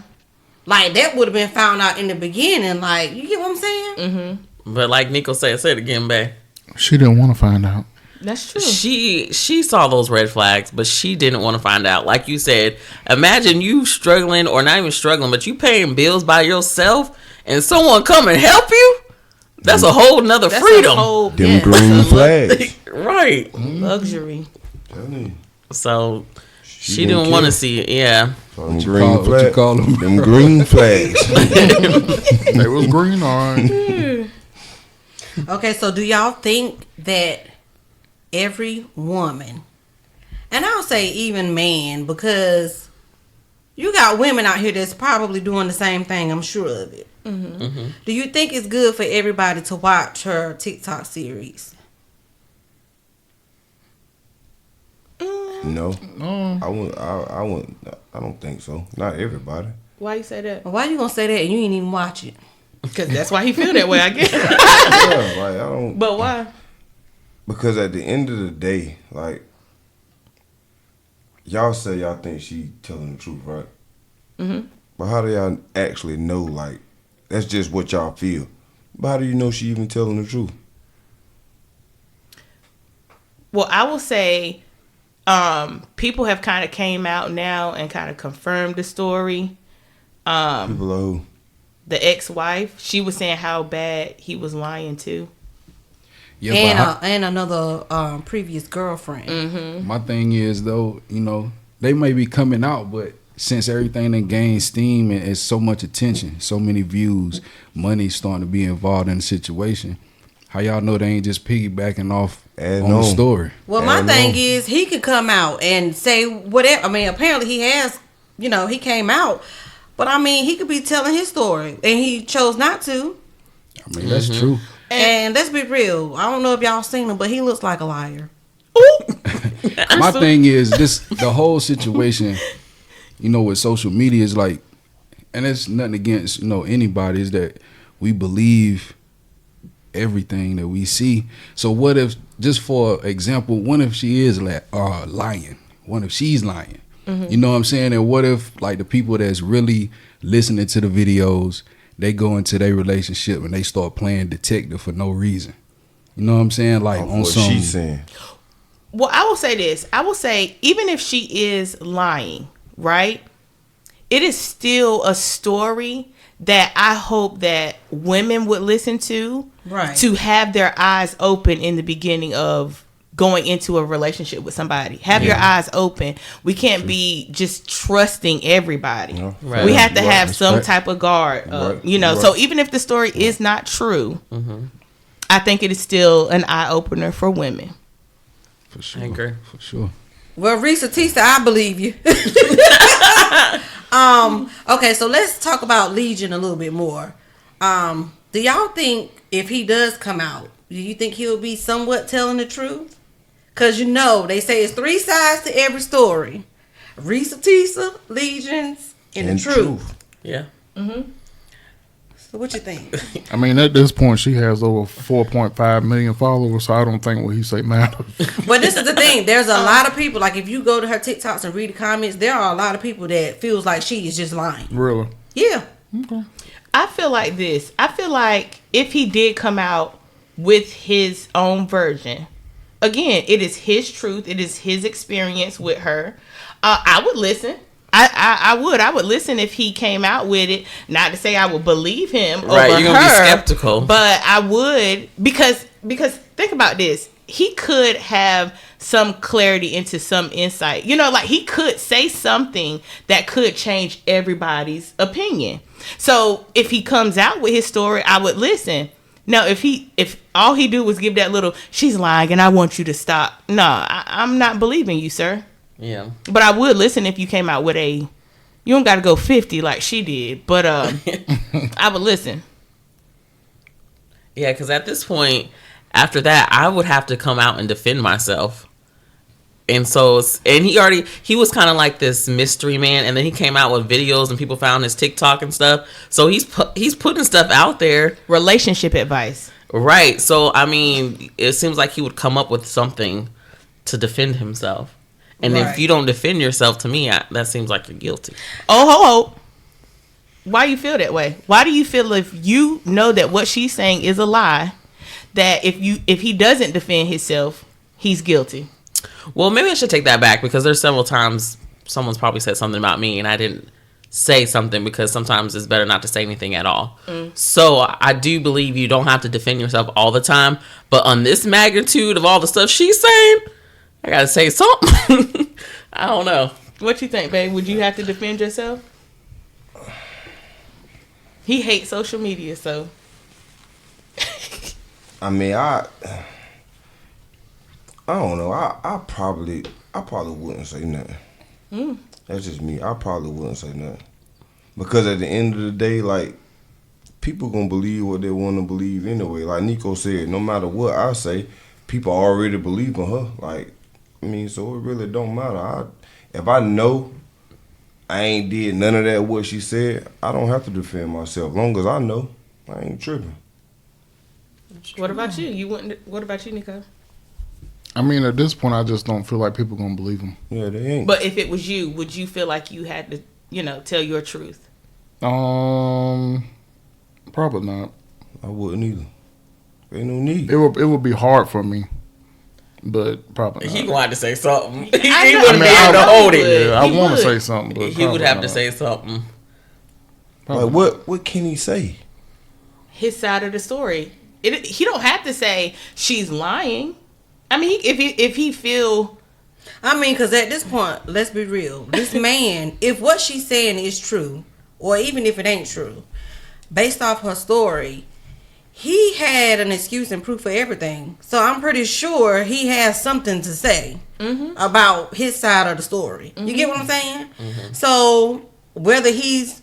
like that would have been found out in the beginning. Like, you get what I'm saying? Mm-hmm. But like Nico said, say it again, babe. She didn't want to find out. That's true. She saw those red flags, but she didn't want to find out. Like you said, imagine you struggling, or not even struggling, but you paying bills by yourself, and someone come and help you. That's a whole nother That's freedom. a whole Them green flags. Right. luxury. Telling you. So she didn't didn't want to care. see it. Yeah. Them What green you flags. call them? Them green flags. They was green on. Okay, so do y'all think that every woman, and I'll say even man, because you got women out here that's probably doing the same thing, I'm sure of it. Do you think it's good for everybody to watch her TikTok series? No. I don't think so. Not everybody. Why you say that? Why you gonna say that and you ain't even watch it? Because that's why he feel that way, I guess. Yeah, like I don't. But why? Because at the end of the day, like y'all say y'all think she telling the truth, right? Mm-hmm. But how do y'all actually know? Like that's just what y'all feel. But how do you know she even telling the truth? Well, I will say, people have kind of came out now and kind of confirmed the story. People are who? The ex-wife, she was saying how bad he was lying too. Yeah, And another previous girlfriend. my thing is though, they may be coming out, but since everything done gained steam and it's so much attention, so many views, money starting to be involved in the situation, how y'all know they ain't just piggybacking off Add on the on. story? Well, my Hell thing no. is he could come out and say whatever. I mean, apparently he has, he came out. But I mean, he could be telling his story, and he chose not to. I mean, that's true. And let's be real. I don't know if y'all seen him, but he looks like a liar. My thing is the whole situation, with social media is like, and it's nothing against, anybody, is that we believe everything that we see. So what if, just for example, what if she is lying? What if she's lying? You know what I'm saying? And what if like the people that's really listening to the videos, they go into their relationship and they start playing detective for no reason? You know what I'm saying? Like on What some. she's saying. Well, I will say this. I will say, even if she is lying, right? It is still a story that I hope that women would listen to. Right. To have their eyes open in the beginning of going into a relationship with somebody. Have your eyes open. We can't be just trusting everybody. No. Right. We have to Right. have some right. type of guard. Right. So Right. even if the story is not true, I think it is still an eye opener for women. For sure. I agree. For sure. Well, Risa Tisa, I believe you. Okay, so let's talk about Legion a little bit more. Do y'all think if he does come out, do you think he'll be somewhat telling the truth? Because they say it's 3 sides to every story. Risa Tisa, Legions, and the truth. Yeah. So what you think? I mean, at this point, she has over 4.5 million followers, so I don't think what he say matters. But this is the thing. There's a lot of people, like if you go to her TikToks and read the comments, there are a lot of people that feels like she is just lying. Really? Yeah. Okay. I feel like this. I feel like if he did come out with his own version, again, it is his truth. It is his experience with her. I would listen. I would listen if he came out with it. Not to say I would believe him Right, over you're gonna her, be skeptical. but I would because think about this. He could have some clarity into some insight. Like he could say something that could change everybody's opinion. So if he comes out with his story, I would listen. Now, if all he do was give that little, she's lying and I want you to stop. No, I'm not believing you, sir. Yeah. But I would listen if you came out with you don't got to go 50 like she did. But I would listen. Yeah, because at this point, after that, I would have to come out and defend myself. And so, he was kind of like this mystery man, and then he came out with videos, and people found his TikTok and stuff. So he's putting stuff out there. Relationship advice. Right. So, I mean, it seems like he would come up with something to defend himself. And Right. if you don't defend yourself, to me, that seems like you're guilty. Oh, why you feel that way? Why do you feel if you know that what she's saying is a lie, that if he doesn't defend himself, he's guilty? Well, maybe I should take that back, because there's several times someone's probably said something about me and I didn't say something, because sometimes it's better not to say anything at all. So I do believe you don't have to defend yourself all the time. But on this magnitude of all the stuff she's saying, I got to say something. I don't know. What you think, babe? Would you have to defend yourself? He hates social media, so. I mean, I don't know. I probably wouldn't say nothing. That's just me. I probably wouldn't say nothing, because at the end of the day, like, people gonna believe what they want to believe anyway. Like Nico said, no matter what I say, people already believe in her. Like, I mean, so it really don't matter. If I know I ain't did none of that what she said, I don't have to defend myself. Long as I know, I ain't tripping. What about you? You wouldn't. What about you, Nico? I mean, at this point, I just don't feel like people gonna believe him. Yeah, they ain't. But if it was you, would you feel like you had to, tell your truth? Probably not. I wouldn't either. Ain't no need. It would be hard for me, but probably not. He gonna have to say something. He I know. wouldn't be able to hold it. Yeah, I He want to would. say something, but He would probably have to not. say something. Probably Like, what can he say? His side of the story. He don't have to say she's lying. I mean, if he feel. I mean, because at this point, let's be real. This man, if what she's saying is true, or even if it ain't true, based off her story, he had an excuse and proof for everything. So I'm pretty sure he has something to say about his side of the story. You get what I'm saying? So whether he's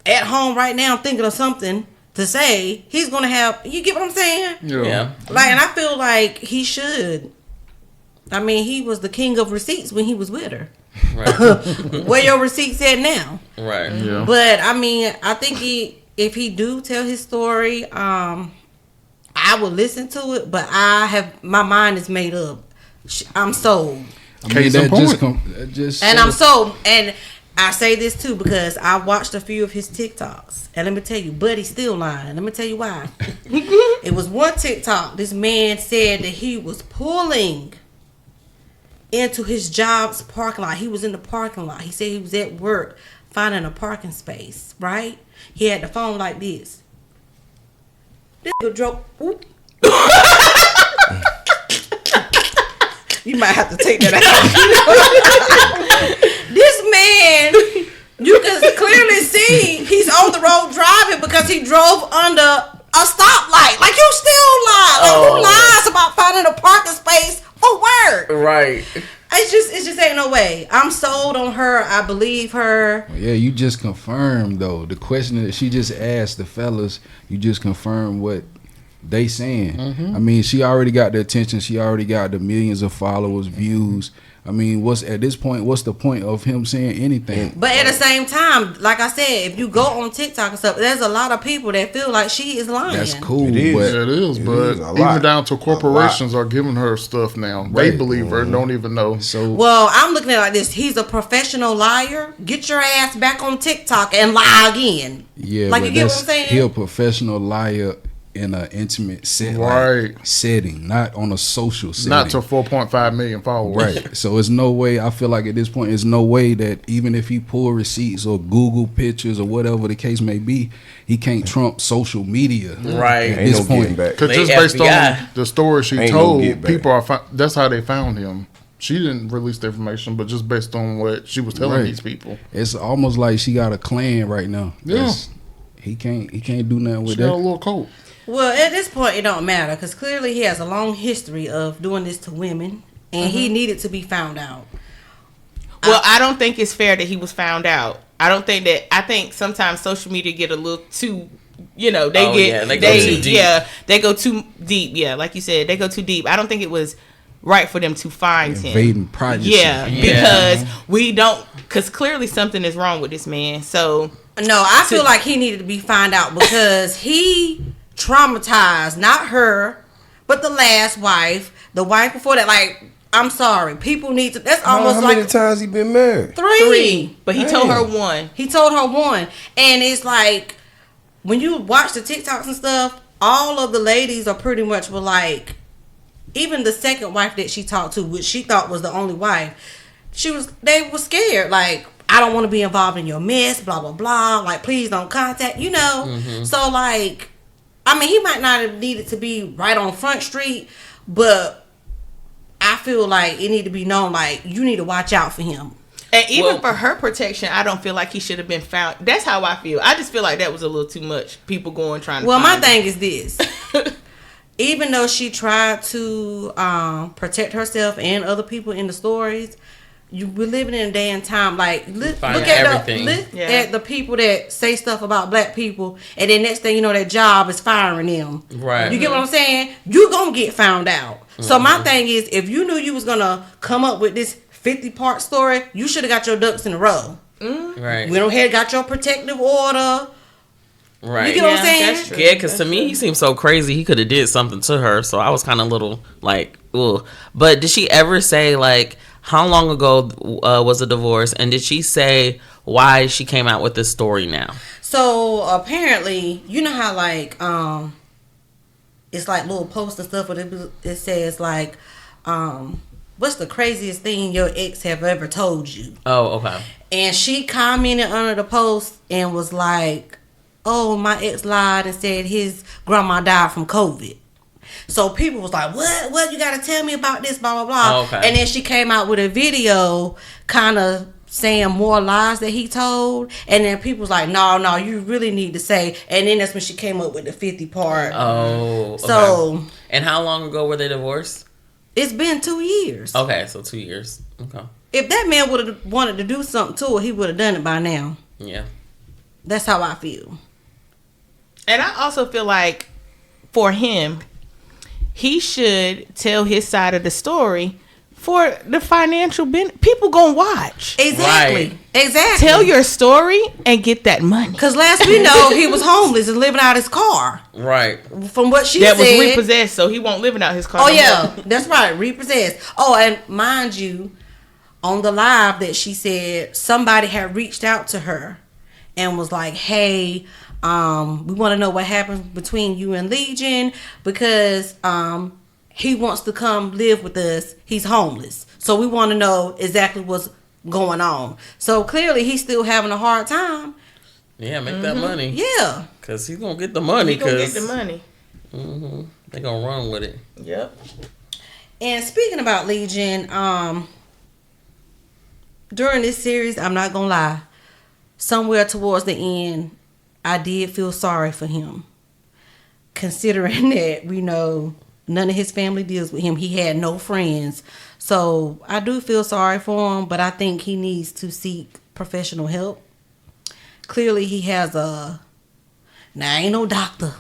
at home right now thinking of something to say, he's gonna have. You get what I'm saying? Yeah. Like, and I feel like he should. I mean, he was the king of receipts when he was with her. Right. Where your receipts at now? Right. Yeah. But I mean, I think if he do tell his story, I would listen to it. But my mind is made up. I'm sold, I mean, Case in point. and I'm sold. And I say this too because I watched a few of his TikToks, and let me tell you, Buddy's still lying. Let me tell you why. It was one TikTok. This man said that he was pulling into his job's parking lot. He was in the parking lot. He said he was at work finding a parking space, right? He had the phone like this. This nigga drove. Oop. You might have to take that out. This man, you can clearly see he's on the road driving because he drove under a stoplight. Like, you still lie. Like, who lies about finding a parking space for work? Right. It just ain't no way. I'm sold on her. I believe her. Yeah, you just confirmed though. The question that she just asked the fellas, you just confirmed what they saying. I mean, she already got the attention. She already got the millions of followers, views. I mean, what's the point of him saying anything? But at the same time, like I said, if you go on TikTok and stuff, there's a lot of people that feel like she is lying. That's cool, It is. but It is, It but is a even lot. down to corporations are giving her stuff now. They Right. believe her, don't even know. so Well, I'm looking at it like this. He's a professional liar. Get your ass back on TikTok and lie again. yeah, Like, but you get what that's I'm saying? he a professional liar in an intimate set, Right. setting, not on a social setting. Not to 4.5 million followers. Right. So it's no way, I feel like at this point, there's no way that even if he pull receipts or Google pictures or whatever the case may be, he can't trump social media. Right. At Ain't this no getting point. back. Because They just based FBI. on the story she Ain't no told, get back. people are that's how they found him. She didn't release the information, but just based on what she was telling Right. these people. It's almost like she got a clan right now. Yeah. That's- He can't do nothing with She got a that. little coat. Well, at this point, it don't matter because clearly he has a long history of doing this to women, and he needed to be found out. Well, I don't think it's fair that he was found out. I think sometimes social media get a little too, they Oh, get, yeah, they go too deep. Yeah, they go too deep. Yeah, like you said, they go too deep. I don't think it was right for them to find him. Invading privacy. Yeah, because clearly something is wrong with this man. So No, I feel like he needed to be found out because he traumatized not her, but the last wife, the wife before that. Like, I'm sorry, people need to. That's almost How like many times he been married? three. but he told her one. He told her one, and it's like when you watch the TikToks and stuff, all of the ladies are pretty much were like, even the second wife that she talked to, which she thought was the only wife, they were scared. Like, I don't want to be involved in your mess, blah blah blah. Like, please don't contact, So like, I mean, he might not have needed to be right on Front Street, but I feel like it need to be known. Like, you need to watch out for him. And even for her protection, I don't feel like he should have been found. That's how I feel. I just feel like that was a little too much. People trying to. Well, my find him. thing is this. Even though she tried to protect herself and other people in the stories, we're living in a day and time. Like, look Find at everything. at the people that say stuff about black people, and then next thing you know, their job is firing them. Right. You get what I'm saying? You gonna get found out. So my thing is, if you knew you was gonna come up with this 50-part story, you should have got your ducks in a row. Right. Went ahead, got your protective order. Right. You get what I'm saying? that's true. Yeah, because to me, he seemed so crazy. He could have did something to her, so I was kind of little like, ugh. But did she ever say like how long ago was the divorce, and did she say why she came out with this story now? So apparently, you know how like it's like little posts and stuff, but it says like what's the craziest thing your ex have ever told you? Oh, okay. And she commented under the post and was like, "Oh, my ex lied and said his grandma died from COVID." So people was like, "What? You got to tell me about this, blah blah blah." Oh, okay. And then she came out with a video, kind of saying more lies that he told. And then people was like, "No, you really need to say." And then that's when she came up with the 50 part. Oh, okay. So and how long ago were they divorced? it's been 2 years. Okay, so 2 years. Okay. If that man would have wanted to do something to her, he would have done it by now. Yeah. That's how I feel. And I also feel like for him, he should tell his side of the story for the financial benefit. People gonna watch. Exactly. Right. Exactly. Tell your story and get that money. Because last we know, he was homeless and living out his car. Right. From what she That was said. repossessed, so he won't live out his car. Oh no yeah, more. that's right, repossessed. Oh, and mind you, on the live that she said, somebody had reached out to her and was like, "Hey, we want to know what happened between you and Legion because he wants to come live with us. He's homeless, so we want to know exactly what's going on." So clearly, he's still having a hard time. Yeah, make that money. Yeah. Because he's going to get the money. He gonna get Because the money. they're going to run with it. Yep. And speaking about Legion, during this series, I'm not gonna lie, somewhere towards the end, I did feel sorry for him. considering that we know none of his family deals with him. He had no friends. So I do feel sorry for him, but I think he needs to seek professional help. Clearly he has now I ain't no doctor.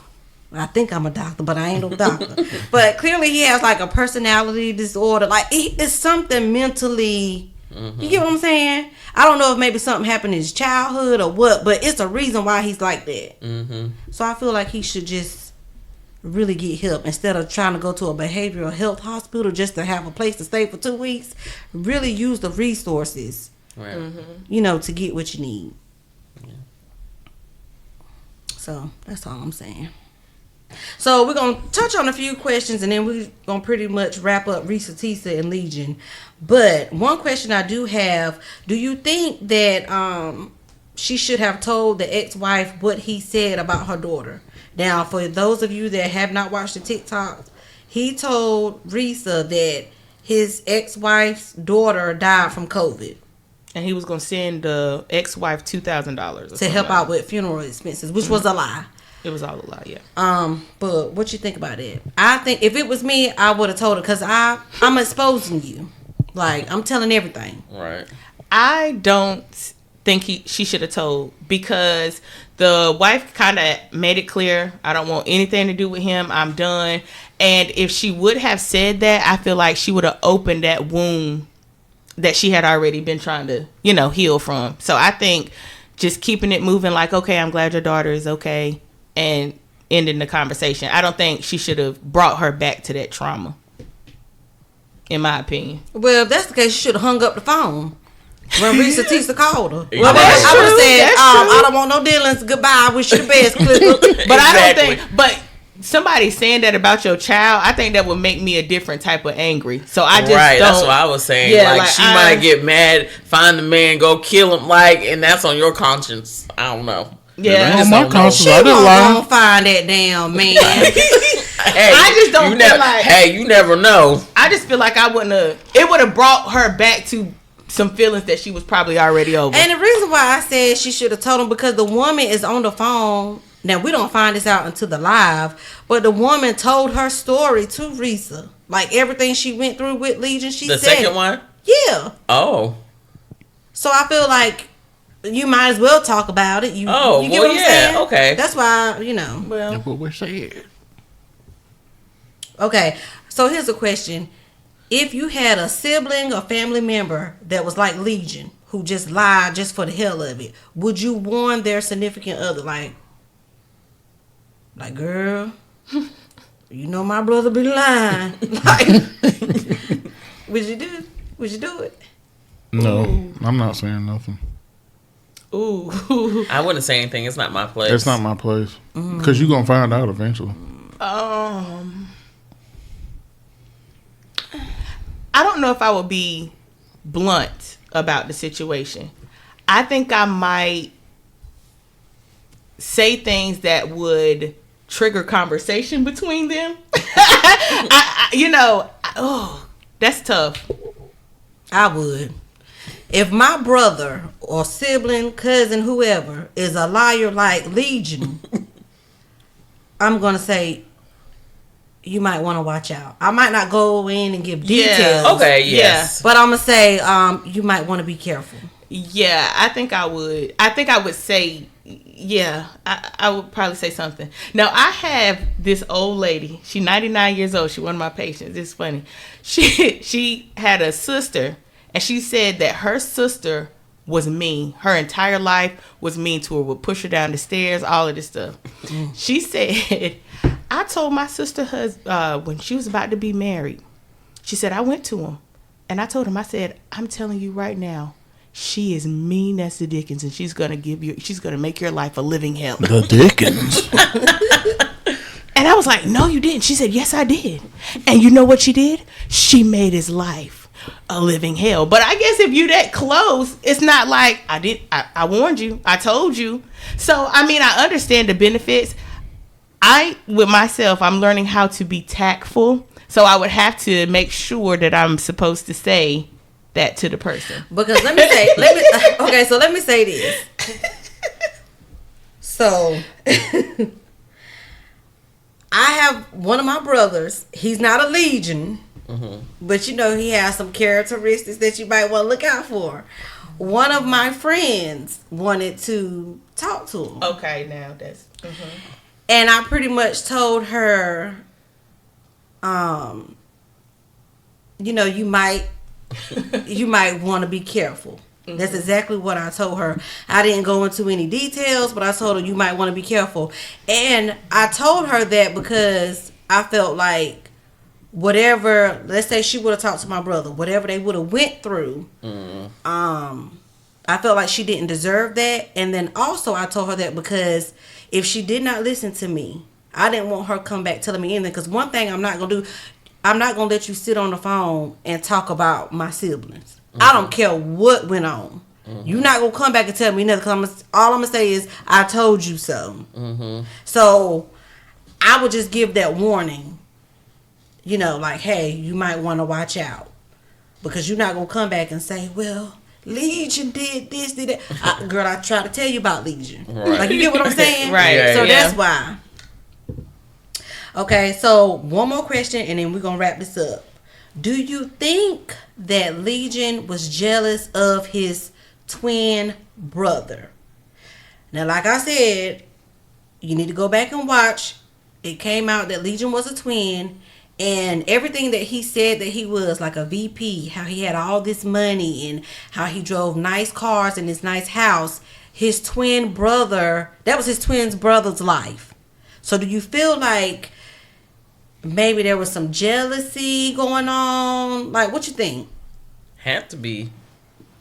I think I'm a doctor, but I ain't no doctor. But clearly he has like a personality disorder. Like it's something mentally, you get what I'm saying? I don't know if maybe something happened in his childhood or what, but it's a reason why he's like that. So I feel like he should just really get help instead of trying to go to a behavioral health hospital just to have a place to stay for 2 weeks. Really use the resources, to get what you need. So that's all I'm saying. So we're going to touch on a few questions and then we're going to pretty much wrap up Risa Teesa and Legion. But one question I do have, do you think that she should have told the ex-wife what he said about her daughter? Now, for those of you that have not watched the TikTok, he told Risa that his ex-wife's daughter died from COVID. And he was going to send the ex-wife $2,000 to help out with funeral expenses, which was a lie. It was all a lie, yeah. But what you think about it? I think if it was me, I would have told her because I'm exposing you. Like, I'm telling everything. Right. I don't think she should have told because the wife kind of made it clear, I don't want anything to do with him. I'm done. And if she would have said that, I feel like she would have opened that wound that she had already been trying to, heal from. So I think just keeping it moving like, okay, I'm glad your daughter is okay, and ending the conversation. I don't think she should have brought her back to that trauma, in my opinion. Well, if that's the case, she should have hung up the phone when Risa Teesa called her. Well, I would have said, I don't want no dealings. Goodbye. I wish you the best. But I don't think, but somebody saying that about your child, I think that would make me a different type of angry. So I just don't. That's what I was saying. Yeah, like she might get mad, find the man, go kill him, and that's on your conscience. I don't know. Yeah, on my conscience, she I didn't lie. gonna find that damn man. Hey, I just don't feel like. Hey, you never know. I just feel like I wouldn't have. It would have brought her back to some feelings that she was probably already over. And the reason why I said she should have told him because the woman is on the phone. Now we don't find this out until the live, but the woman told her story to Risa, like everything she went through with Legion. She said the second one. Yeah. Oh. So I feel like you might as well talk about it. You get what I'm saying? Okay. That's why, Well, That's what we said. Okay. So here's a question. If you had a sibling or family member that was like Legion, who just lied just for the hell of it, would you warn their significant other like, girl, my brother be lying. Like, would you do it? No, I'm not saying nothing. ooh. I wouldn't say anything. It's not my place. It's not my place. Because you're going to find out eventually. I don't know if I would be blunt about the situation. I think I might say things that would trigger conversation between them. That's tough. I would. If my brother or sibling, cousin, whoever is a liar like Legion, I'm going to say, you might want to watch out. I might not go in and give details. Yeah. Okay, yes. But I'm going to say, you might want to be careful. Yeah, I think I would. I think I would say, yeah, I would probably say something. Now, I have this old lady. She's 99 years old. She's one of my patients. It's funny. She had a sister, and she said that her sister was mean. Her entire life was mean to her, would push her down the stairs, all of this stuff. She said, I told my sister when she was about to be married, she said, I went to him, and I told him, I said, I'm telling you right now, she is mean as the Dickens, and she's gonna make your life a living hell. The Dickens. And I was like, no, you didn't. She said, yes, I did. And you know what she did? She made his life a living hell. But I guess if you that close, it's not like I warned you. I told you. So, I mean, I understand the benefits. With myself, I'm learning how to be tactful. So I would have to make sure that I'm supposed to say that to the person. Because let me say this. So I have one of my brothers. He's not a Legion, but you know he has some characteristics that you might want to look out for. One of my friends wanted to talk to him. Okay, now that's. And I pretty much told her, you know, you might want to be careful. That's exactly what I told her. I didn't go into any details, but I told her you might want to be careful. And I told her that because I felt like whatever, let's say she would have talked to my brother, whatever they would have went through, I felt like she didn't deserve that. And then also I told her that because if she did not listen to me, I didn't want her to come back telling me anything. Because one thing I'm not going to do, I'm not going to let you sit on the phone and talk about my siblings. I don't care what went on. You're not going to come back and tell me nothing. Cause all I'm going to say is, I told you so. So I would just give that warning. You know, like, hey, you might want to watch out. Because you're not going to come back and say, well, Legion did this, did that. Girl, I tried to tell you about Legion. Right. Like, you get what I'm saying? Right. Yeah, So yeah. that's why. Okay, so one more question and then we're going to wrap this up. Do you think that Legion was jealous of his twin brother? Now, like I said, you need to go back and watch. It came out that Legion was a twin, and everything that he said that he was, like a VP, how he had all this money and how he drove nice cars in his nice house, his twin brother, that was his twin brother's life. So do you feel like maybe there was some jealousy going on? Like, what you think? Had to be.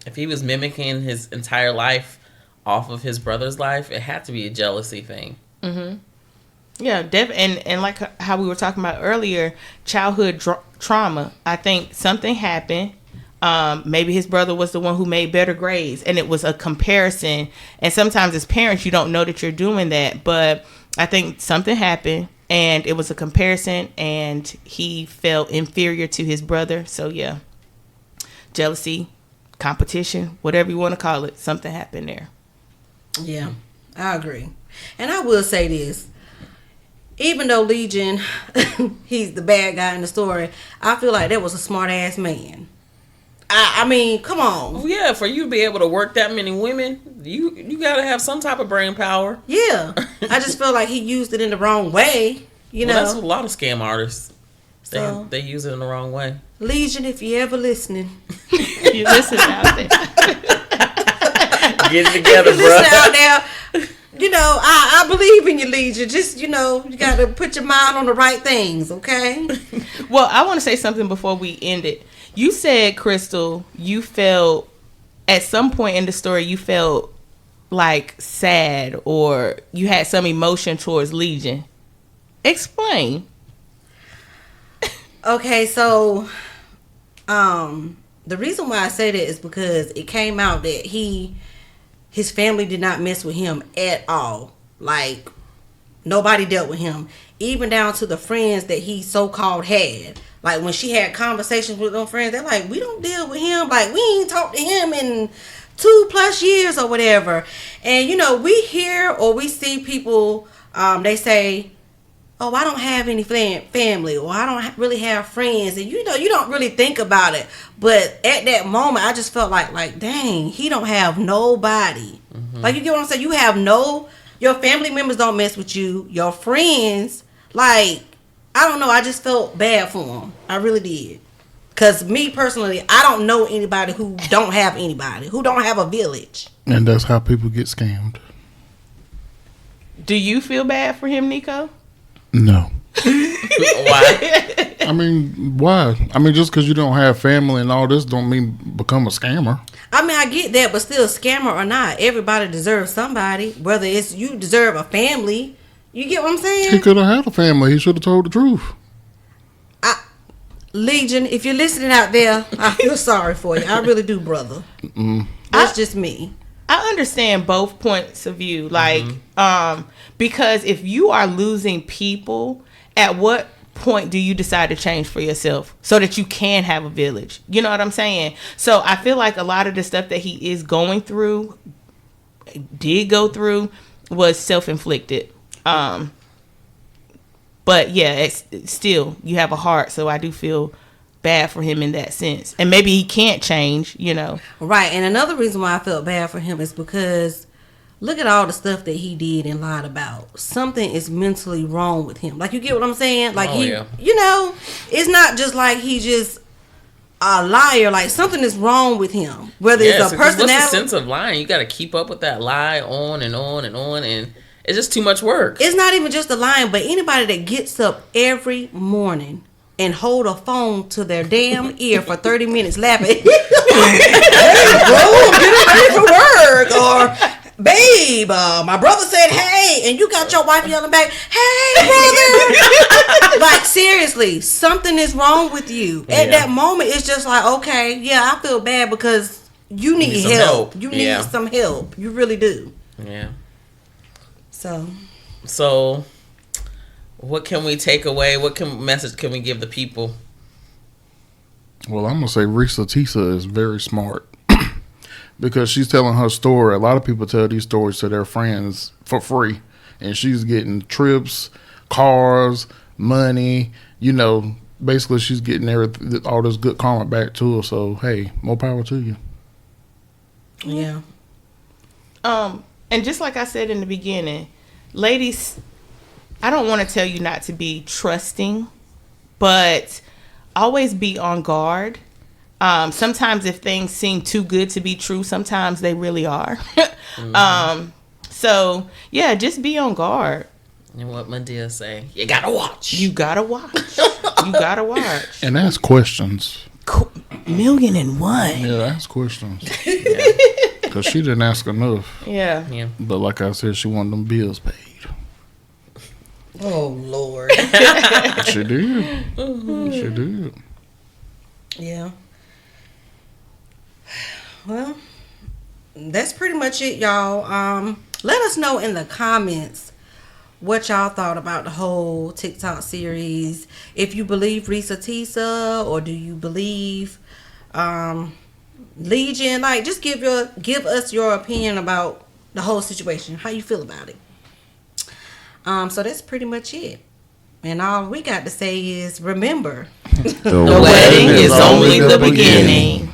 If he was mimicking his entire life off of his brother's life, it had to be a jealousy thing. Yeah, and like how we were talking about earlier, childhood trauma. I think something happened. Maybe his brother was the one who made better grades, and it was a comparison. And sometimes as parents, you don't know that you're doing that, but I think something happened, and it was a comparison, and he felt inferior to his brother. So yeah, jealousy, competition, whatever you want to call it, something happened there. Yeah, I agree. And I will say this. Even though Legion, he's the bad guy in the story, I feel like that was a smart ass man. I mean, come on. Well, yeah, for you to be able to work that many women, you got to have some type of brain power. Yeah. I just feel like he used it in the wrong way, you know. Well, that's a lot of scam artists. So, They use it in the wrong way. Legion, if you ever listening. You listen out there. Get it together, bro. Listen out there. You know, I believe in you, Legion. Just, you know, you got to put your mind on the right things, okay? Well, I want to say something before we end it. You said, Crystal, you felt at some point in the story, you felt like sad or you had some emotion towards Legion. Explain. Okay, so the reason why I say that is because it came out that his family did not mess with him at all. Like, nobody dealt with him. Even down to the friends that he so-called had. Like, when she had conversations with them friends, they're like, we don't deal with him. Like, we ain't talked to him in 2+ years or whatever. And, you know, we hear or we see people, they say, oh, I don't have any family, or I don't really have friends. And, you know, you don't really think about it. But at that moment, I just felt like, dang, he don't have nobody. Mm-hmm. Like, you get what I'm saying? You have your family members don't mess with you. Your friends, like, I don't know. I just felt bad for him. I really did. Because me personally, I don't know anybody who don't have anybody, who don't have a village. And that's how people get scammed. Do you feel bad for him, Nico? No. Why? I mean, why? I mean, just because you don't have family and all this don't mean become a scammer. I mean, I get that, but still, scammer or not, everybody deserves somebody. Whether it's you deserve a family. You get what I'm saying? He could have had a family. He should have told the truth. Legion, if you're listening out there, I feel sorry for you. I really do, brother. That's just me. I understand both points of view. Like, because if you are losing people, at what point do you decide to change for yourself so that you can have a village? You know what I'm saying? So I feel like a lot of the stuff that he is did go through, was self-inflicted. But yeah, it's still, you have a heart, so I do feel bad for him in that sense. And maybe he can't change, you know. Right. And another reason why I felt bad for him is because look at all the stuff that he did and lied about. Something is mentally wrong with him. Like, you get what I'm saying? Like, you know, it's not just like he just a liar. Like, something is wrong with him. Whether it's a personality. What's the sense of lying? You got to keep up with that lie on and on and on, and it's just too much work. It's not even just the lying, but anybody that gets up every morning and hold a phone to their damn ear for 30 minutes laughing. Hey, bro, I'm getting ready for work. Or, babe, my brother said, hey, and you got your wife yelling back, hey, brother. Like, seriously, something is wrong with you. At that moment, it's just like, okay, yeah, I feel bad because you need help. You need some help. You really do. Yeah. So, what can we take away? What message can we give the people? Well, I'm gonna say Risa Tisa is very smart because she's telling her story. A lot of people tell these stories to their friends for free, and she's getting trips, cars, money. You know, basically she's getting all this good karma back to her. So hey, more power to you. Yeah. And just like I said in the beginning, ladies, I don't want to tell you not to be trusting, but always be on guard. Sometimes if things seem too good to be true, sometimes they really are. So, yeah, just be on guard. And what Madea say, you gotta watch. You gotta watch. You gotta watch. And ask questions. 1,000,001. Yeah, ask questions. Because she didn't ask enough. Yeah. But like I said, she wanted them bills paid. Oh, Lord. She did. She did. Yeah. Well, that's pretty much it, y'all. Let us know in the comments what y'all thought about the whole TikTok series. If you believe Risa Tisa, or do you believe Legion? Like, just give us your opinion about the whole situation. How you feel about it? So that's pretty much it. And all we got to say is, remember, the wedding is only the beginning.